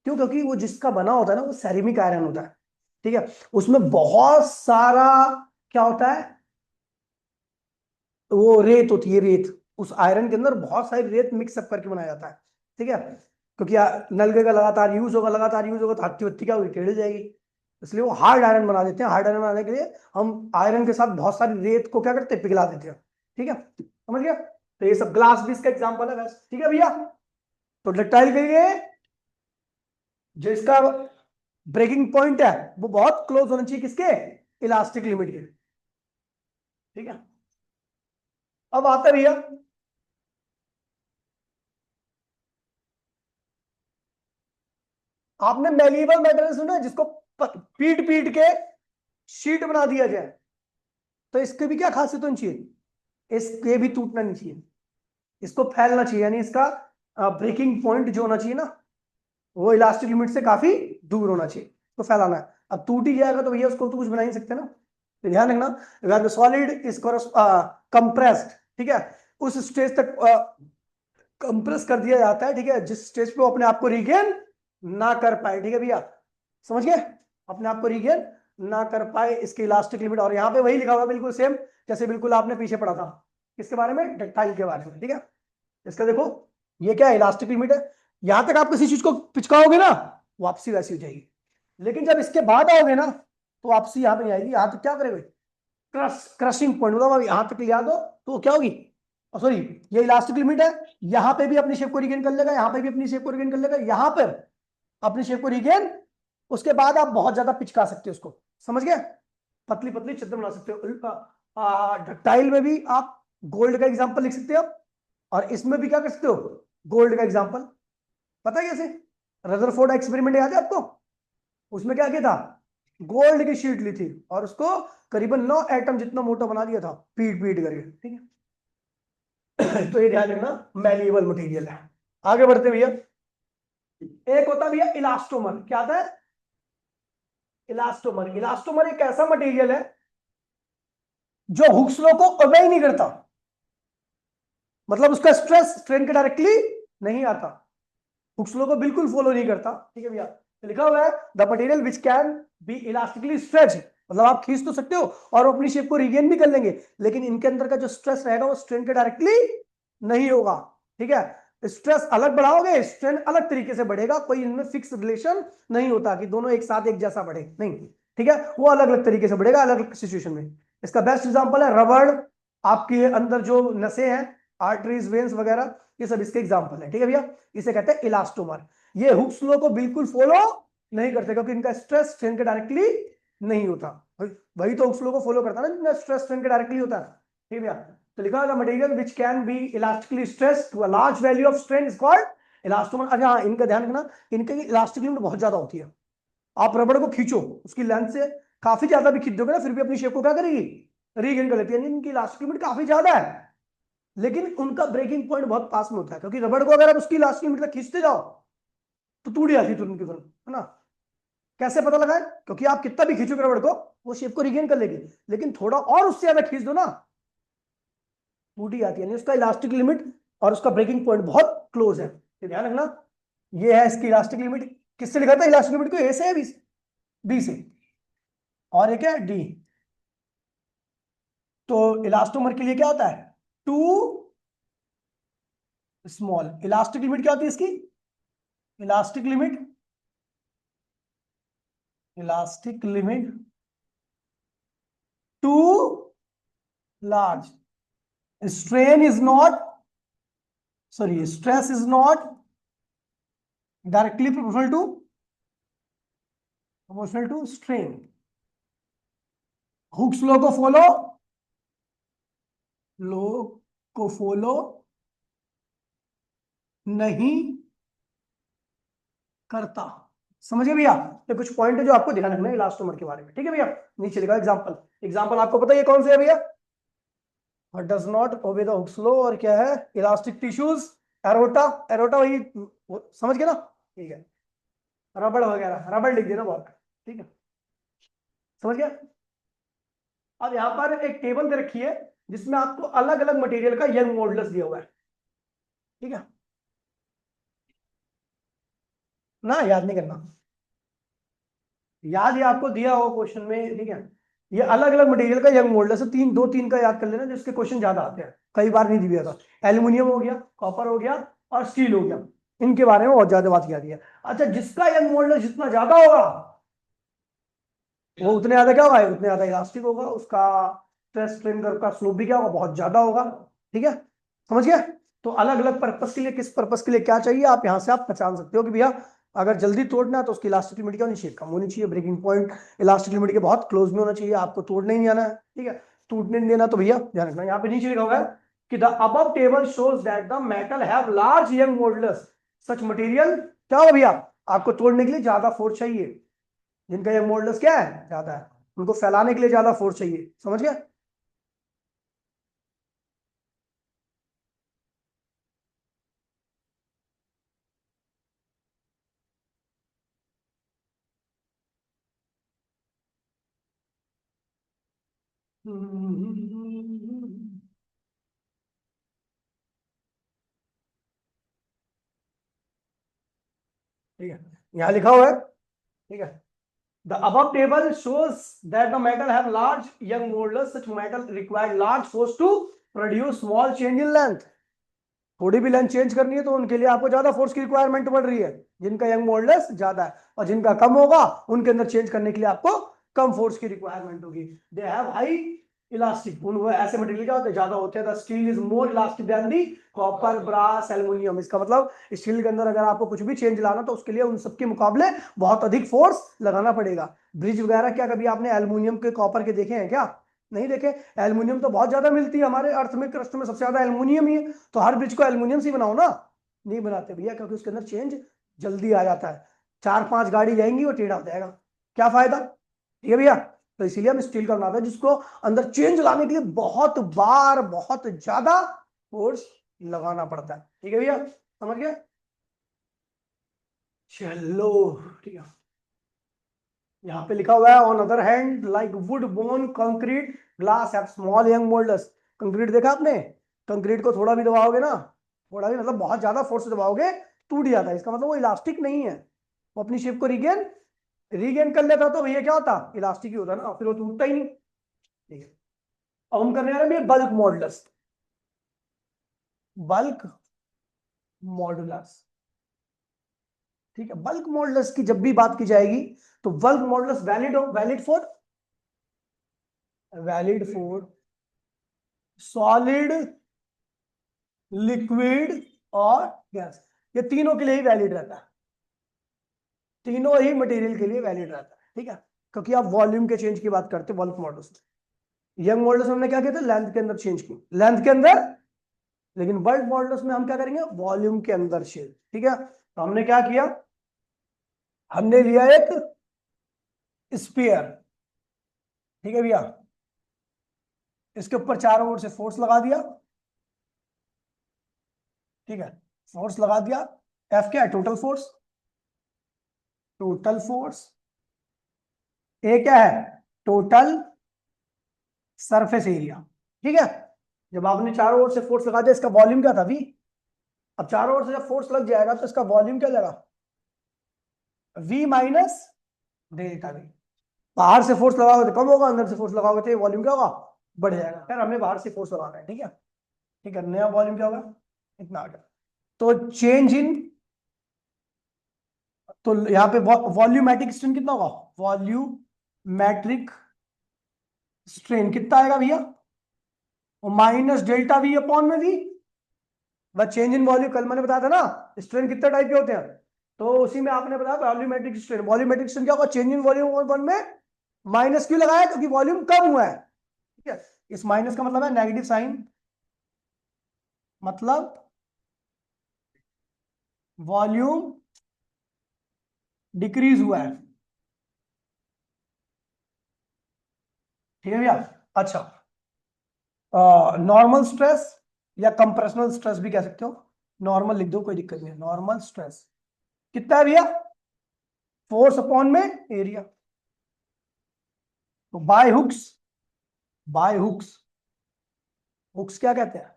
क्यों, क्योंकि वो जिसका बना होता है ना वो सेरेमिक आयरन होता है, ठीक है। उसमें बहुत सारा क्या होता है, वो रेत होती है, रेत, उस आयरन के अंदर बहुत सारी रेत मिक्सअप करके बनाया जाता है, ठीक है। क्योंकि नलके का लगातार यूज होगा, लगातार यूज होगा तो हत्ती वत्ती क्या होगी, टेढ़ी जाएगी। इसलिए वो हार्ड आयरन बना देते हैं। हार्ड आयरन बनाने के लिए हम आयरन के साथ बहुत सारी रेत को क्या करते हैं, पिघला देते हैं, ठीक है, समझ गया। तो ये सब ग्लास भी इसका एग्जाम्पल है बस, ठीक है भैया। तो डक्टाइल के लिए जो इसका ब्रेकिंग पॉइंट है वो बहुत क्लोज होना चाहिए किसके, इलास्टिक लिमिट के, ठीक है। अब आता है भैया, आपने मेलिएबल मेटेरियल सुना है, जिसको पीट पीट के शीट बना दिया जाए, तो इसके भी क्या खासियत होनी चाहिए, इसके भी टूटना नहीं चाहिए, इसको फैलना चाहिए, यानी इसका ब्रेकिंग पॉइंट जो होना चाहिए ना, वो इलास्टिक लिमिट से काफी दूर होना चाहिए, तो फैलाना है। अब टूट ही जाएगा तो भैया उसको तो कुछ बना ही नहीं सकते ना, तो ध्यान रखना, where the solid is compressed, ठीक है, उस स्टेज तक कंप्रेस कर दिया जाता है, ठीक है, जिस स्टेज पे वो अपने आप को रिगेन ना कर पाए, ठीक है भैया, समझ गए, अपने आप को रिगेन ना कर पाए, इसकी इलास्टिक लिमिट। और यहाँ पे वही लिखा हुआ बिल्कुल सेम, जैसे बिल्कुल आपने पीछे पढ़ा था किसके बारे में, डक्टाइल के बारे में, ठीक है। इसका देखो, ये क्या है, इलास्टिक लिमिट है, यहां तक आप किसी चीज को पिचकाओगे ना, वापसी वैसी हो जाएगी। लेकिन जब इसके बाद आओगे ना, तो वापसी यहाँ पे नहीं आएगी। यहां तक क्या करेगा, क्रशिंग पॉइंट, मतलब अब यहां तक ले आ दो तो क्या होगी, सॉरी, ये इलास्टिक लिमिट है, यहां पे भी अपनी शेप को रिगेन कर लेगा, यहां पे भी अपनी शेप को रिगेन कर लेगा, यहां पर अपनी शेप को रिगेन, उसके बाद आप बहुत ज्यादा पिचका सकते हो उसको, समझ गए, पतली पतली चद्दर बना सकते हो। डक्टाइल में भी आप गोल्ड का एग्जांपल लिख सकते हो, और इसमें भी क्या कर सकते हो, गोल्ड का एग्जांपल। पता है कैसे, रदरफोर्ड एक्सपेरिमेंट याद है आपको, उसमें क्या किया था, गोल्ड की शीट ली थी और उसको करीबन 9 एटम जितना मोटा बना दिया था, पीट पीट करके, ठीक है। तो ये ध्यान रखना, मैलिएबल मटेरियल है। आगे बढ़ते भैया, एक होता है भैया इलास्टोमर, क्या आता है, इलास्टोमर। इलास्टोमर एक ऐसा मटेरियल है जो हुक्स लॉ को ओबे ही नहीं करता, मतलब उसका स्ट्रेस स्ट्रेन के डायरेक्टली नहीं आता, हुक्स लॉ को बिल्कुल फॉलो नहीं करता, ठीक है भैया। तो लिखा हुआ है the material which can be elastically stretch, मतलब आप खींच तो सकते हो और अपनी शेप को रिगेन भी कर लेंगे, लेकिन इनके अंदर का जो स्ट्रेस रहेगा वो स्ट्रेन के डायरेक्टली नहीं होगा, ठीक है। स्ट्रेस अलग बढ़ाओगे, स्ट्रेन अलग तरीके से बढ़ेगा, कोई इनमें फिक्स रिलेशन नहीं होता कि दोनों एक साथ एक जैसा बढ़े, नहीं, ठीक है, वो अलग अलग तरीके से बढ़ेगा अलग अलग सिचुएशन में। इसका बेस्ट एग्जांपल है रबड़, आपके अंदर जो नसें हैं, आर्टरीज, वेन्स वगैरह, ये सब इसके एग्जांपल है, ठीक है भैया। इसे कहते हैं इलास्टोमर। ये हुक्स लॉ को बिल्कुल फॉलो नहीं करते, क्योंकि इनका स्ट्रेस स्ट्रेन के डायरेक्टली नहीं होता। वही तो हुक्स लॉ को फॉलो करता है ना, जिनका स्ट्रेस स्ट्रेन के डायरेक्टली होता है, ठीक है भैया। तो लिखा है material which can be elastically stressed to a large value of strain is called elastomer. अच्छा हाँ, इनका ध्यान रखना, इनकी इलास्टिक लिमिट बहुत ज्यादा होती है। आप रबड़ को खींचो, उसकी लेंथ से काफी ज्यादा भी खींच दोगे ना, फिर भी अपनी शेप को क्या करेगी, रीगेन कर लेती है, इनकी इलास्टिक लिमिट काफी ज्यादा है। लेकिन उनका ब्रेकिंग पॉइंट बहुत पास में होता है, क्योंकि रबड़ को अगर आप उसकी इलास्टिक लिमिट तक खींचते जाओ तो टूट जाती है तुरंत की तुरंत, है ना। कैसे पता लगा है, क्योंकि आप कितना भी खींचोगे रबड़ को, वो शेप को रिगेन कर लेगी, लेकिन थोड़ा और उससे ज्यादा खींच दो ना, टूट ही जाती है। उसका इलास्टिक लिमिट और उसका ब्रेकिंग पॉइंट बहुत क्लोज है, तो ध्यान रखना। ये है इसकी इलास्टिक लिमिट, किससे लिखा था इलास्टिक लिमिट को, ए से, बी से, बी से, और एक है डी। तो इलास्टोमर के लिए क्या होता है, टू स्मॉल। इलास्टिक लिमिट क्या होती है इसकी, elastic limit, elastic limit to large, strain is not, sorry, stress is not directly proportional to strain. Hooke's law को फॉलो, लॉ को फॉलो नहीं करता। समझिए भैया, ये कुछ पॉइंट है जो आपको ध्यान रखना है इलास्टोमर के बारे में, ठीक है भैया। नीचे लिखा एग्जांपल, एग्जांपल आपको पता है ये कौन से है भैया? Does not obey the Hooke's law, और क्या है? इलास्टिक टिश्यूज, एरोटा, एरोटा वही समझ गए ना, ठीक है। रबड़ वगैरह, रबड़ लिख देना बहुत, ठीक है, समझ गया। अब यहां पर एक टेबल दे रखी है जिसमें आपको अलग अलग मटेरियल का यंग मॉडुलस दिया हुआ है, ठीक है ना, याद नहीं करना, याद ही आपको दिया हो क्वेश्चन में, ठीक है। ये अलग अलग मटेरियल का यंग मॉडुलस है, तीन दो तीन का याद कर लेना जिसके क्वेश्चन ज्यादा आते हैं, कई बार नहीं दिया था। एल्यूमिनियम हो गया, कॉपर हो गया और स्टील हो गया, इनके बारे में बहुत ज्यादा बात किया गया। अच्छा, जिसका यंग मॉडुलस जितना ज्यादा होगा वो उतने ज्यादा क्या होगा, उतने ज्यादा इलास्टिक होगा, उसका स्ट्रेस स्ट्रेन कर्व का स्लोप भी क्या होगा, बहुत ज्यादा होगा, ठीक है, समझ गया। तो अलग अलग पर्पस के लिए, किस पर्पस के लिए क्या चाहिए, आप यहां से आप पहचान सकते हो कि भैया अगर जल्दी तोड़ना है तो उसकी इलास्टिक लिमिट क्या होनी चाहिए, कम होनी चाहिए, ब्रेकिंग पॉइंट इलास्टिक लिमिट के बहुत क्लोज में होना चाहिए, आपको तोड़ने ही नहीं आना है, ठीक है। टूटने नहीं देना, तो भैया ध्यान रखना, यहाँ पे नीचे लिखा हुआ है कि the above table shows that the metal have large young modulus, such material क्या होगा भैया, आपको तोड़ने के लिए ज्यादा फोर्स चाहिए, जिनका यंग मॉडुलस क्या है, ज्यादा है, उनको फैलाने के लिए ज्यादा फोर्स चाहिए, समझ गया। ठीक है, यहां लिखा हुआ है, ठीक है। The above table shows that the metal have large young modulus. Such metal require large force to produce small change in length. थोड़ी भी लेंथ चेंज करनी है तो उनके लिए आपको ज्यादा फोर्स की रिक्वायरमेंट पड़ रही है, जिनका यंग मॉडुलस ज्यादा है, और जिनका कम होगा उनके अंदर चेंज करने के लिए आपको कम फोर्स की रिक्वायरमेंट होगी। दे हैव हाई इलास्टिक, उन वो ऐसे मटेरियल क्या होते हैं, ज्यादा होते हैं। The steel is more elastic than the copper, brass, aluminium. इसका मतलब स्टील के अंदर अगर आपको कुछ भी चेंज लाना तो उसके लिए उन सबके मुकाबले बहुत अधिक फोर्स लगाना पड़ेगा। ब्रिज वगैरह क्या कभी आपने एल्युमिनियम के, कॉपर के देखे हैं क्या? नहीं देखे। एल्युमिनियम तो बहुत ज्यादा मिलती है हमारे अर्थ में, क्रस्ट में सबसे ज्यादा एल्युमिनियम ही है, तो हर ब्रिज को एल्युमिनियम से बनाओ ना। नहीं बनाते भैया, क्योंकि उसके अंदर चेंज जल्दी आ जाता है, चार पांच गाड़ी जाएंगी वो टेढ़ा हो जाएगा, क्या फायदा, ठीक है भैया। तो इसीलिए हम स्टील का बनाते हैं जिसको अंदर चेंज लाने के लिए बहुत बार बहुत ज्यादा फोर्स लगाना पड़ता है, ठीक है भैया, समझ गए। चलो, ठीक है, यहाँ पे लिखा हुआ है on other hand like would bone concrete glass have small young moulders. Concrete देखा आपने, कंक्रीट को थोड़ा भी दबाओगे ना, थोड़ा भी मतलब बहुत ज्यादा फोर्स से दबाओगे टूट जाता है, इसका मतलब वो इलास्टिक नहीं है, वो अपनी शेप को रीगेन रीगेन कर लेता तो भैया क्या होता, इलास्टिक ही होता ना, फिर वो टूटता ही नहीं, ठीक है। अब हम करने वाले हैं बल्क मॉडुलस, बल्क मॉडुलस, ठीक है। बल्क मॉडुलस की जब भी बात की जाएगी तो bulk modulus valid for solid, liquid और गैस, ये तीनों के लिए ही वैलिड रहता है, तीनों ही मटेरियल के लिए वैलिड रहता है, ठीक है। क्योंकि आप वॉल्यूम के चेंज की बात करते हैं बल्क मॉडुलस में। यंग मॉडुलस में हमने क्या किया था, लेंथ के अंदर चेंज की, लेंथ के अंदर, लेकिन बल्क मॉडुलस में हम क्या करेंगे, वॉल्यूम के अंदर चेंज, ठीक है। तो हमने क्या किया, हमने लिया एक स्पीयर, ठीक है भैया, इसके ऊपर चारों ओर से फोर्स लगा दिया, ठीक है, फोर्स लगा दिया। एफ क्या है, टोटल फोर्स, टोटल फोर्स। ए क्या है, टोटल सरफेस एरिया, ठीक है। जब आपने चारों ओर से फोर्स लगा दिया, इसका वॉल्यूम क्या था, वी। अब चारों ओर से जब फोर्स लग जाएगा तो इसका वॉल्यूम क्या लगा, वी माइनस डेल्टा वी। बाहर से फोर्स लगाओगे तो कम होगा, अंदर से फोर्स लगाओगे तो वॉल्यूम क्या होगा, बढ़ जाएगा। खैर हमने बाहर से फोर्स लगाना है, ठीक है, ठीक है। नया वॉल्यूम क्या होगा, इतना आ गया। तो चेंज इन, तो यहाँ पे वॉल्यूमेट्रिक स्ट्रेन कितना होगा, वॉल्यूमेट्रिक स्ट्रेन कितना आएगा भैया, माइनस डेल्टा वी अपॉन में वी। बस चेंज इन वॉल्यूम कल मैंने बताया था ना, स्ट्रेन कितने टाइप के होते हैं, तो उसी में आपने बताया वॉल्यूमेट्रिक स्ट्रेन। वॉल्यूमेट्रिक स्ट्रेन क्या होगा, चेंज इन वॉल्यूम वन में माइनस क्यों लगाया, क्योंकि वॉल्यूम कम हुआ है, ठीक है। इस माइनस का मतलब है नेगेटिव साइन, मतलब वॉल्यूम डिक्रीज हुआ है, ठीक है भैया। अच्छा, नॉर्मल स्ट्रेस या कंप्रेशनल स्ट्रेस भी कह सकते हो, नॉर्मल लिख दो कोई दिक्कत नहीं है। नॉर्मल स्ट्रेस कितना है भैया, फोर्स अपॉन में एरिया। तो by Hooke's, by Hooke's, Hooke's क्या कहते हैं,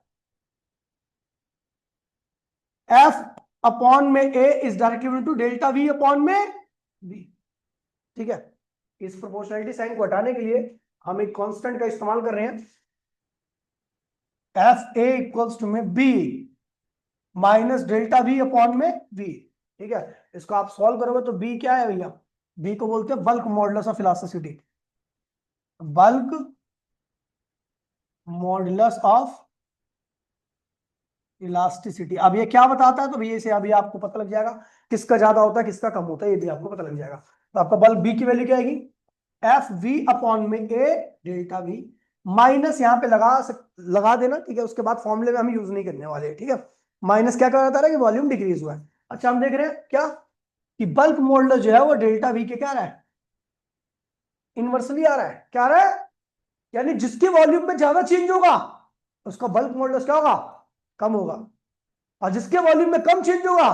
एफ अपॉन में A is directly to delta V upon में वी, ठीक है। इस प्रोपोर्शनलिटी साइन को हटाने के लिए हम एक कांस्टेंट का इस्तेमाल कर रहे हैं, एफ ए इक्वल्स टू में B minus delta V upon में वी, ठीक है। इसको आप सॉल्व करोगे तो बी क्या है भैया, बी को बोलते हैं bulk modulus of elasticity, bulk modulus of elasticity. अब ये क्या बताता है, तो भैया इसे अभी आपको पता लग जाएगा किसका ज्यादा होता है किसका कम होता है, ये भी आपको पता लग जाएगा। तो आपका बल्क बी की वैल्यू क्या आएगी, एफ वी अपॉन में ए डेल्टा वी, माइनस यहां पे लगा देना, ठीक है। उसके बाद फॉर्मूले में हम यूज नहीं करने वाले, ठीक है। माइनस क्या कर रहा है कि वॉल्यूम डिक्रीज हुआ है। अच्छा, हम देख रहे हैं क्या कि बल्क मॉडुलस जो है वो डेल्टा वी के क्या आ रहा है, इनवर्सली आ रहा है। क्या आ रहा है, यानी जिसके वॉल्यूम में ज्यादा चेंज होगा उसका बल्क मॉडुलस क्या होगा, कम होगा, और जिसके वॉल्यूम में कम चेंज होगा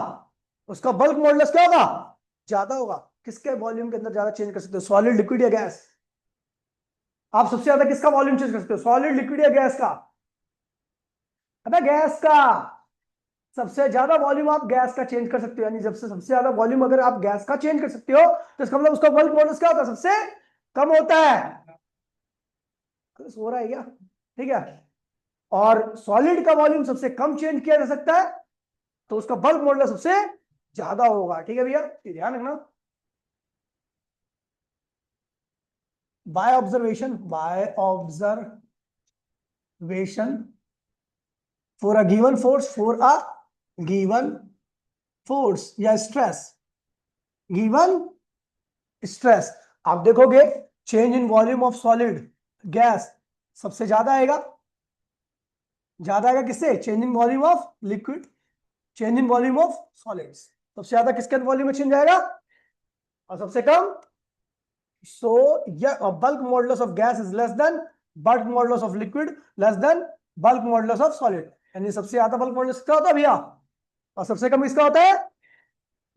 उसका बल्क मॉडुलस क्या होगा, ज्यादा होगा। किसके वॉल्यूम के अंदर ज्यादा चेंज कर सकते हो, सॉलिड, लिक्विड या गैस। आप सबसे ज्यादा किसका वॉल्यूम चेंज कर सकते हो, सॉलिड, लिक्विड या गैस का, अबे गैस का। सबसे ज्यादा वॉल्यूम आप गैस का चेंज कर सकते हो, यानी जब से सबसे ज्यादा वॉल्यूम अगर आप गैस का चेंज कर सकते हो तो इसका मतलब उसका बल्क मॉडुलस क्या होता है, सबसे कम होता है। सो रहा है क्या, ठीक है। और सॉलिड का वॉल्यूम सबसे कम चेंज किया जा सकता है, तो उसका बल्क मॉडुलस सबसे ज्यादा होगा, ठीक है भैया, ये ध्यान रखना। By observation for a given force, for a given force या स्ट्रेस, गिवन स्ट्रेस। आप देखोगे change in volume of solid, gas सबसे ज्यादा आएगा किससे, change in volume of liquid, change in volume of solids. सबसे ज्यादा किसके वॉल्यूम में चेंज आएगा, और सबसे कम। So bulk modulus of gas is less than bulk modulus of liquid, less than bulk modulus of solid. यानी सबसे ज्यादा बल्क मॉडुलस किसका होता है भैया, और सबसे कम इसका होता है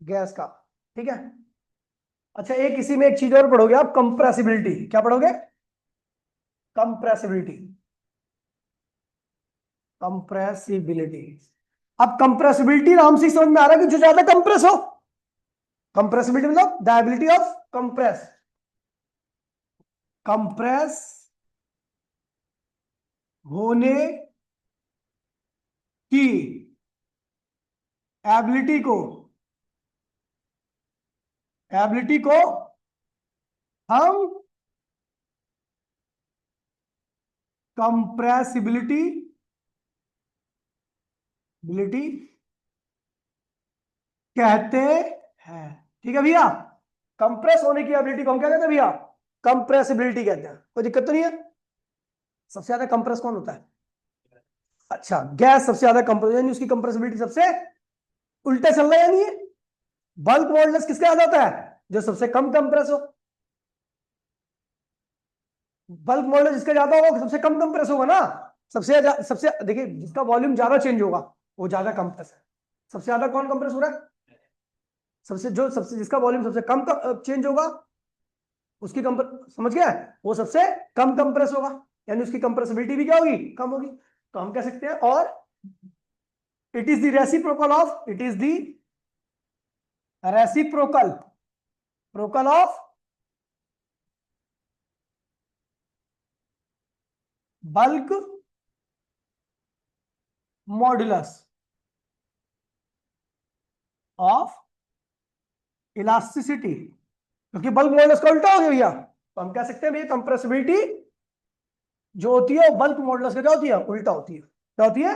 गैस का, ठीक है। अच्छा, एक इसी में एक चीज और पढ़ोगे आप, कंप्रेसिबिलिटी। क्या पढ़ोगे, कंप्रेसिबिलिटी, कंप्रेसिबिलिटी। अब कंप्रेसिबिलिटी नाम से ही समझ में आ रहा है कि जो ज्यादा कंप्रेस हो। कंप्रेसिबिलिटी मतलब the ability of compress, compress होने की एबिलिटी को, एबिलिटी को हम कंप्रेसिबिलिटी बिलिटी कहते हैं, ठीक है भैया। कंप्रेस होने की एबिलिटी को हम क्या कहते हैं भैया, कंप्रेसिबिलिटी कहते हैं। कोई दिक्कत तो नहीं है। सबसे ज्यादा कंप्रेस कौन होता है, अच्छा गैस सबसे ज्यादा कंप्रेस, यानी उसकी कंप्रेसिबिलिटी सबसे उल्टा चल रहा है, यानी बल्क मॉडुलस किसका ज्यादा होता है, जो सबसे कम कंप्रेस हो। बल्क मॉडुलस जिसका ज्यादा होगा सबसे कम कंप्रेस होगा ना। सबसे देखिए, जिसका वॉल्यूम ज्यादा चेंज होगा वो ज्यादा कंप्रेस है। सबसे ज्यादा कौन कंप्रेस हो रहा है, सबसे जिसका वॉल्यूम सबसे कम चेंज होगा उसकी समझ गया, वो सबसे कम कंप्रेस होगा, यानी उसकी कंप्रेसिबिलिटी भी क्या होगी, कम होगी। तो हम कह सकते हैं, और it is the reciprocal of, it is the reciprocal प्रोकल of bulk modulus of elasticity, क्योंकि बल्क मॉडुलस का उल्टा हो गया भैया। तो हम कह सकते हैं भैया कंप्रेसिबिलिटी जो होती है बल्क मॉडुलस का क्या होती है, उल्टा होती है। क्या होती है?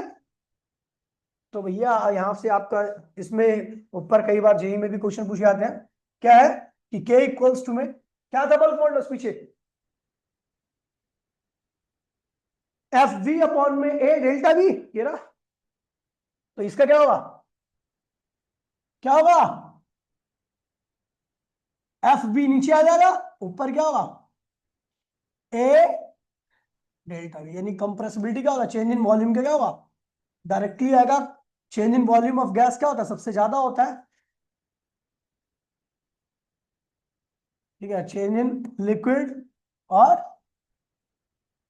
तो भैया यहां से आपका इसमें ऊपर कई बार जेई में भी क्वेश्चन पूछे जाते हैं। क्या है कि के इक्वल्स टू में क्या था बल्क मॉडुलस पीछे, एफ वी अपॉन में ए डेल्टा वी, ये ना। तो इसका क्या होगा, क्या होगा, एफ बी नीचे आ जाएगा, ऊपर क्या होगा, ए डेल्टा वी। यानी कंप्रेसिबिलिटी क्या होगा, चेंज इन वॉल्यूम का क्या होगा, डायरेक्टली आएगा। Change in volume of gas क्या होता है, सबसे ज्यादा होता है, ठीक है। चेंज इन लिक्विड, और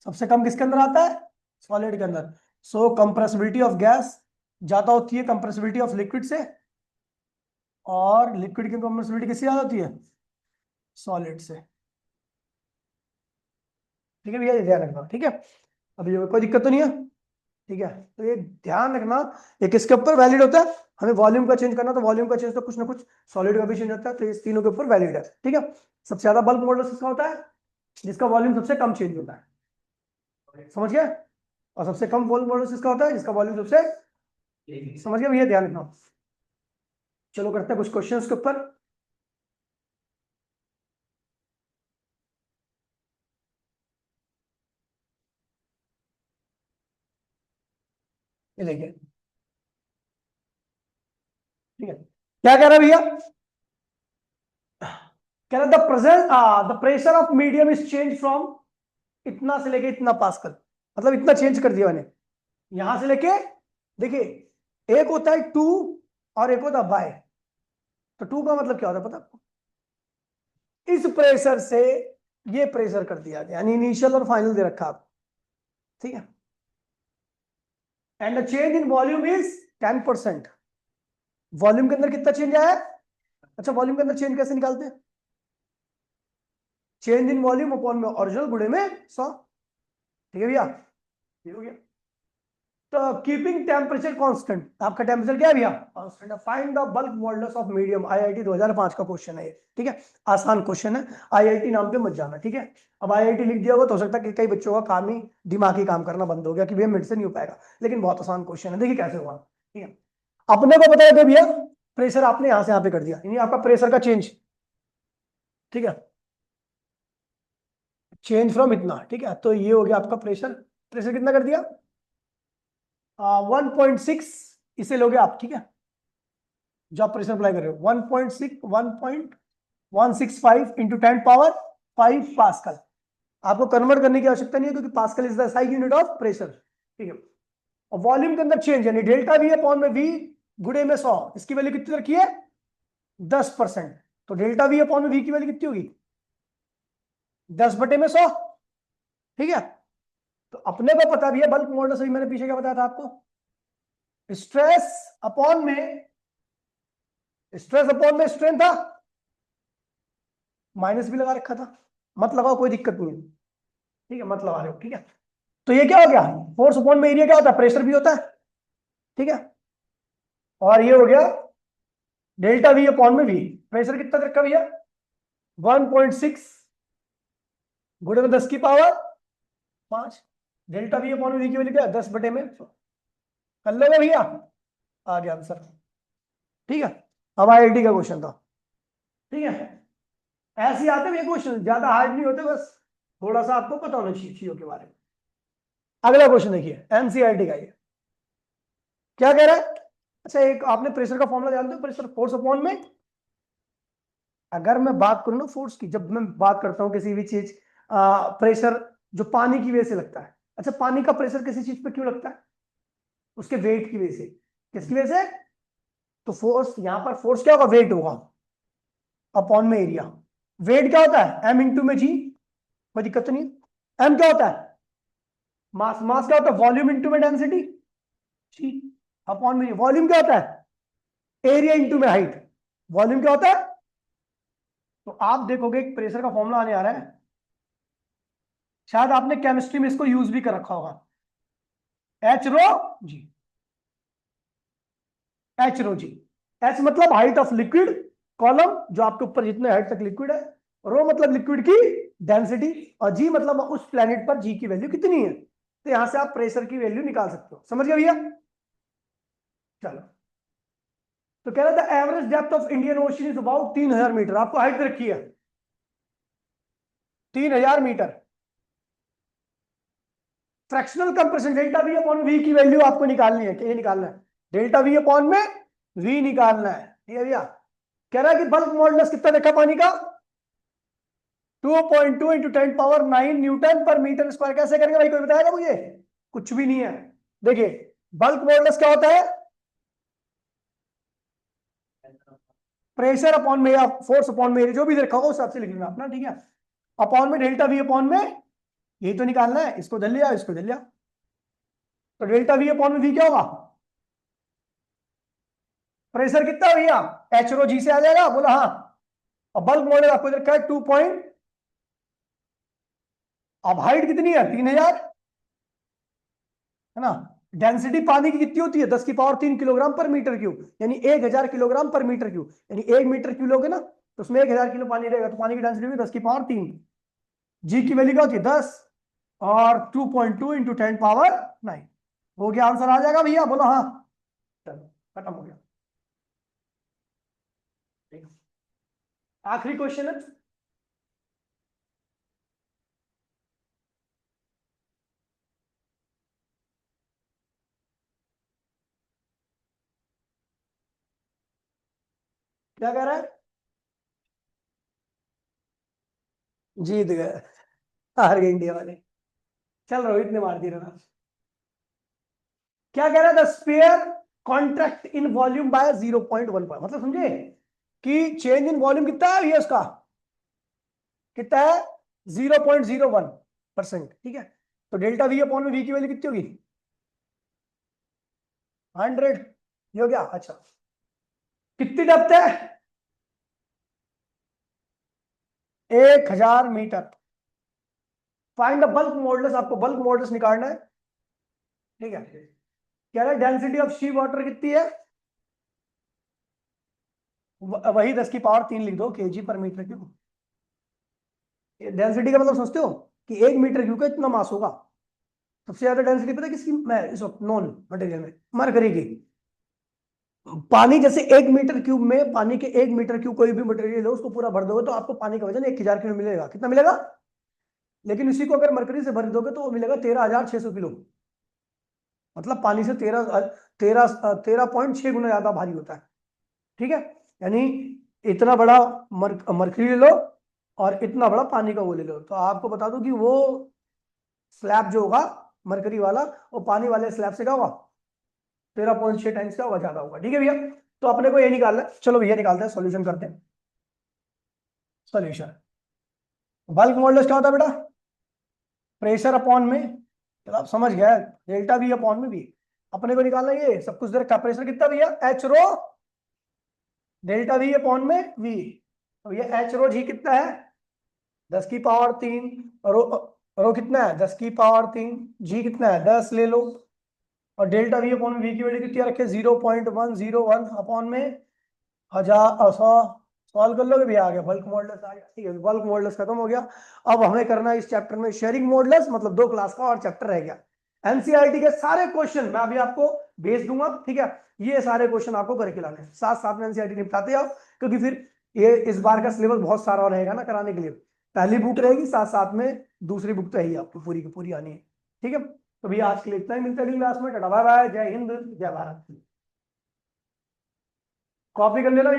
सबसे कम किसके अंदर आता है, सॉलिड के अंदर। सो कंप्रेसिबिलिटी ऑफ गैस ज्यादा होती है कंप्रेसिबिलिटी ऑफ लिक्विड से, और लिक्विड की कंप्रेसिबिलिटी किससे ज्यादा होती है, सॉलिड से। ठीक है भैया, ये ध्यान रखना, ठीक है। अभी कोई दिक्कत तो नहीं है, ठीक है। तो ये ध्यान रखना, ये किसके ऊपर वैलिड होता है, हमें वॉल्यूम का चेंज करना, तो वॉल्यूम का चेंज तो कुछ ना कुछ सॉलिड का भी चेंज होता है, तो इस तीनों के ऊपर वैलिड है, ठीक है। सबसे ज्यादा बल्क मॉडुलस किसका होता है, जिसका वॉल्यूम सबसे कम चेंज होता है, समझ गए। और सबसे कम बल्क मॉडुलस किसका होता है, जिसका वॉल्यूम सबसे, समझ गए भैया, ध्यान रखना। चलो करते हैं कुछ क्वेश्चंस के ऊपर। ये देखिए, ठीक है, क्या कह रहा है भैया, कह रहा the present the pressure of medium is change from इतना से लेके इतना पास्कल, मतलब इतना चेंज कर दिया मैंने, यहां से लेके, देखिए एक होता है टू और एक होता है बाय। तो टू का मतलब क्या होता है पता आपको, इस प्रेशर से ये प्रेशर कर दिया गया, यानी इनिशियल और फाइनल दे रखा आपको, ठीक है। And the change in volume is 10%। Volume के अंदर कितना चेंज आया है, अच्छा वॉल्यूम के अंदर चेंज कैसे निकालते हैं, चेंज इन वॉल्यूम अपॉन में ओरिजिनल गुणे में 100, ठीक है भैया, ये हो गया। तो कीपिंग टेम्परेचर कांस्टेंट, आपका टेम्परेचर क्या है भैया, कांस्टेंट है। Find the bulk modulus of medium, IIT 2005 का क्वेश्चन है ये, ठीक है। आसान क्वेश्चन है, आईआईटी नाम पे मत जाना, ठीक है। अब आईआईटी लिख दिया होगा तो हो सकता है कि कई बच्चों का काम ही दिमागी काम करना बंद हो गया कि भैया मेरे से नहीं हो पाएगा, लेकिन बहुत आसान क्वेश्चन है, देखिए कैसे हुआ, ठीक है। अपने को पता है कि भैया प्रेशर आपने यहां से यहां पे कर दिया, यानी आपका प्रेशर का चेंज, ठीक है, चेंज फ्रॉम इतना, ठीक है। तो ये हो गया आपका प्रेशर, प्रेशर कितना कर दिया, 1.6, इसे लोगे आप, ठीक है। जो आप प्रेशर अप्लाई कर रहे हो 1.165 इंटू 10 पावर 5 पास्कल। आपको कन्वर्ट करने की आवश्यकता नहीं है, क्योंकि pascal is the SI unit of pressure, ठीक है। और वॉल्यूम के अंदर चेंज यानी डेल्टा वी अपॉन में वी गुणे में 100, इसकी वैल्यू कितनी रखी है, 10%। तो डेल्टा वी अपॉन में वी की वैल्यू कितनी होगी, 10/100, ठीक है। तो अपने को पता भी है बल्क मॉडुलस, अभी मैंने पीछे क्या बताया था आपको, स्ट्रेस अपॉन में, स्ट्रेस अपॉन में स्ट्रेन था, माइनस भी लगा रखा था, मत लगाओ कोई दिक्कत नहीं है, ठीक है, मत लगा रहे हो, ठीक है। तो ये क्या हो गया, फोर्स अपॉन में एरिया क्या होता है, प्रेशर भी होता है, ठीक है। और ये हो गया डेल्टा वी अपॉन में वी, प्रेशर कितना रखा भैया, 1.6 गुणे में 10 की पावर 5, डेल्टा वी अपॉन में वी की वैल्यू क्या है, 10/में, कर लोगे भैया, आ गया आंसर, ठीक है। अब आईआईटी का क्वेश्चन था, ठीक है। ऐसे ही आते हैं क्वेश्चन, ज्यादा हार्ड नहीं होते, बस थोड़ा सा आपको पता होना चाहिए चीजों के बारे में। अगला क्वेश्चन देखिए, एनसीईआरटी का ये क्या कह रहा है, अच्छा एक आपने प्रेशर का फॉर्मूला जानते हो, प्रेशर फोर्स अपॉन में, अगर मैं बात करूं ना फोर्स की, जब मैं बात करता हूं किसी भी चीज, प्रेशर जो पानी की वजह से लगता है, अच्छा पानी का प्रेशर किसी चीज पे क्यों लगता है, उसके वेट की वजह से, किसकी वजह से, तो फोर्स, यहां पर फोर्स क्या होगा, वेट होगा अपॉन में एरिया। वेट क्या होता है, एम इंटू में जी, कोई दिक्कत तो नहीं है। एम क्या होता है, मास, मास क्या होता है, वॉल्यूम इंटू में डेंसिटी, जी, अपॉन में। वॉल्यूम क्या होता है, एरिया इंटू में हाइट, वॉल्यूम क्या होता है। तो आप देखोगे एक प्रेशर का फॉर्मूला आने आ रहा है, शायद आपने केमिस्ट्री में इसको यूज भी कर रखा होगा, एच रो जी, एच रो जी। एच मतलब हाइट ऑफ लिक्विड, कॉलम जो आपके ऊपर जितने हाइट तक लिक्विड है, रो मतलब लिक्विड की डेंसिटी, और जी मतलब उस प्लेनेट पर जी की वैल्यू कितनी है। तो यहां से आप प्रेशर की वैल्यू निकाल सकते हो। समझ गए भैया? चलो, तो कह रहा था average depth of Indian ocean is about 3000 metre. आपको हाइट रखी है 3000 metre. Fractional compression delta V upon V की वैल्यू आपको निकालनी है। क्या निकालना है? डेल्टा वी अपॉन में वी निकालना है। ठीक है भैया? कह रहा है कि बल्क मॉडुलस कितना देखा पानी का? 2.2 इंटू 10 पावर 9 न्यूटन पर मीटर स्क्वायर। कैसे करेंगे भाई, कोई बताएगा मुझे? कुछ भी नहीं है। देखिए, बल्क मॉडुलस क्या होता है? प्रेशर अपॉन में या फोर्स अपॉन में, जो भी रखा होगा उस हिसाब से लिख लेना अपना। ठीक है? अपॉन में डेल्टा वी अपॉन में, यही तो निकालना है। इसको धर लिया, इसको धर लिया, तो डेल्टा वी अपॉन में वी क्या होगा? प्रेशर कितना भैया? एच रो जी से आ जाएगा, बोला हाँ। अब बल्क मॉडल आपको रखा है 2 पॉइंट, अब हाइट कितनी है? 3000, है ना? डेंसिटी पानी की कितनी होती है? 10 की पावर 3 किलोग्राम पर मीटर क्यूब, यानी 1000 किलोग्राम पर मीटर क्यूब। यानी 1 मीटर क्यूब लोगे ना तो उसमें 1000 किलो पानी रहेगा, तो पानी की डेंसिटी भी 10 की पावर 3। जी की वैल्यू क्या होती है? 10, और 2.2 इंटू 10 पावर 9। हो गया आंसर, आ जाएगा भैया? बोलो हाँ। चलो, खत्म हो गया। आखिरी क्वेश्चन है। क्या कह रहा है? जीत गए, हार गए इंडिया वाले। चल रोहित ने मार दी रहा। क्या कह रहा था? Spare contract in volume by 0.1, मतलब समझे कि चेंज इन वॉल्यूम कितना है भैया उसका? कितना है? 0.01%। ठीक है? तो डेल्टा वी अपॉन में वी की वैल्यू कितनी होगी? 100। ये हो गया। अच्छा, कितनी डेप्थ है? 1000 metre. Find the bulk modulus, आपको बल्क मॉडुलस निकालना है। ठीक है? कह रहा है डेंसिटी ऑफ सी वाटर कितनी है? वही 10 की पावर 3 लिख दो, केजी पर मीटर क्यूब। डेंसिटी का मतलब समझते हो कि 1 मीटर क्यूब का इतना मास होगा। सबसे ज्यादा डेंसिटी पता है किसकी? मैं इस वक्त नॉन मटेरियल में मरकरी की। पानी जैसे 1 मीटर क्यूब में, पानी के 1 मीटर क्यूब कोई भी मटेरियल हो उसको पूरा भर दोगे तो आपको पानी का वजन 1000 किलो मिलेगा। कितना मिलेगा? लेकिन इसी को अगर मरकरी से भर दोगे तो वो मिलेगा 13600 किलो। मतलब पानी से 13.6 गुना ज्यादा भारी होता है। ठीक है? यानी इतना बड़ा मरकरी ले लो और इतना बड़ा पानी का वो ले लो, तो आपको बता दूं कि वो स्लैब जो होगा मरकरी वाला, वो पानी वाले स्लैब से क्या होगा? 13.6 टाइम्स क्या होगा? ज्यादा होगा। ठीक है भैया? तो अपने को ये निकालना है। चलो भैया निकालते हैं, सॉल्यूशन करते हैं। सॉल्यूशन, बल्क मॉडुलस क्या होता है बेटा? प्रेशर अपॉन में, चलो आप समझ गए, डेल्टा वी अपॉन में भी। अपने को निकालना है ये सब कुछ दे रखा। प्रेशर कितना भैया? एच रो डेल्टा वी अपॉन में वी। तो ये एच रो जी कितना है? 10 की पावर 3। रो, रो कितना है? 10 की पावर 3। जी कितना है? 10 ले लो। और डेल्टा वी अपॉन वी की वैल्यू कितनी रखे? 0.101 अपॉन में 1000। सॉल्व कर लोगे भैया, आ गया बल्क मॉडुलस आ गया। ठीक है, बल्क मॉडुलस खत्म हो गया। अब हमें करना है इस चैप्टर में शेयरिंग मॉडुलस, मतलब 2 क्लास का और चैप्टर रह गया। एनसीईआरटी के सारे क्वेश्चन मैं अभी आपको भेज दूंगा। ठीक है? ये सारे क्वेश्चन आपको करके लाने हैं, साथ साथ में एनसीईआरटी निपटाते जाओ, क्योंकि फिर ये इस बार का सिलेबस बहुत सारा रहेगा ना कराने के लिए। पहली बुक रहेगी, साथ साथ में दूसरी बुक तो है ही आपको पूरी की पूरी आनी है। ठीक है? तो भैया आज के लिए इतना ही, मिलते हैं अगली क्लास में। टाटा बाय बाय, जय हिंद, जय भारत। कॉपी कर लेना भैया।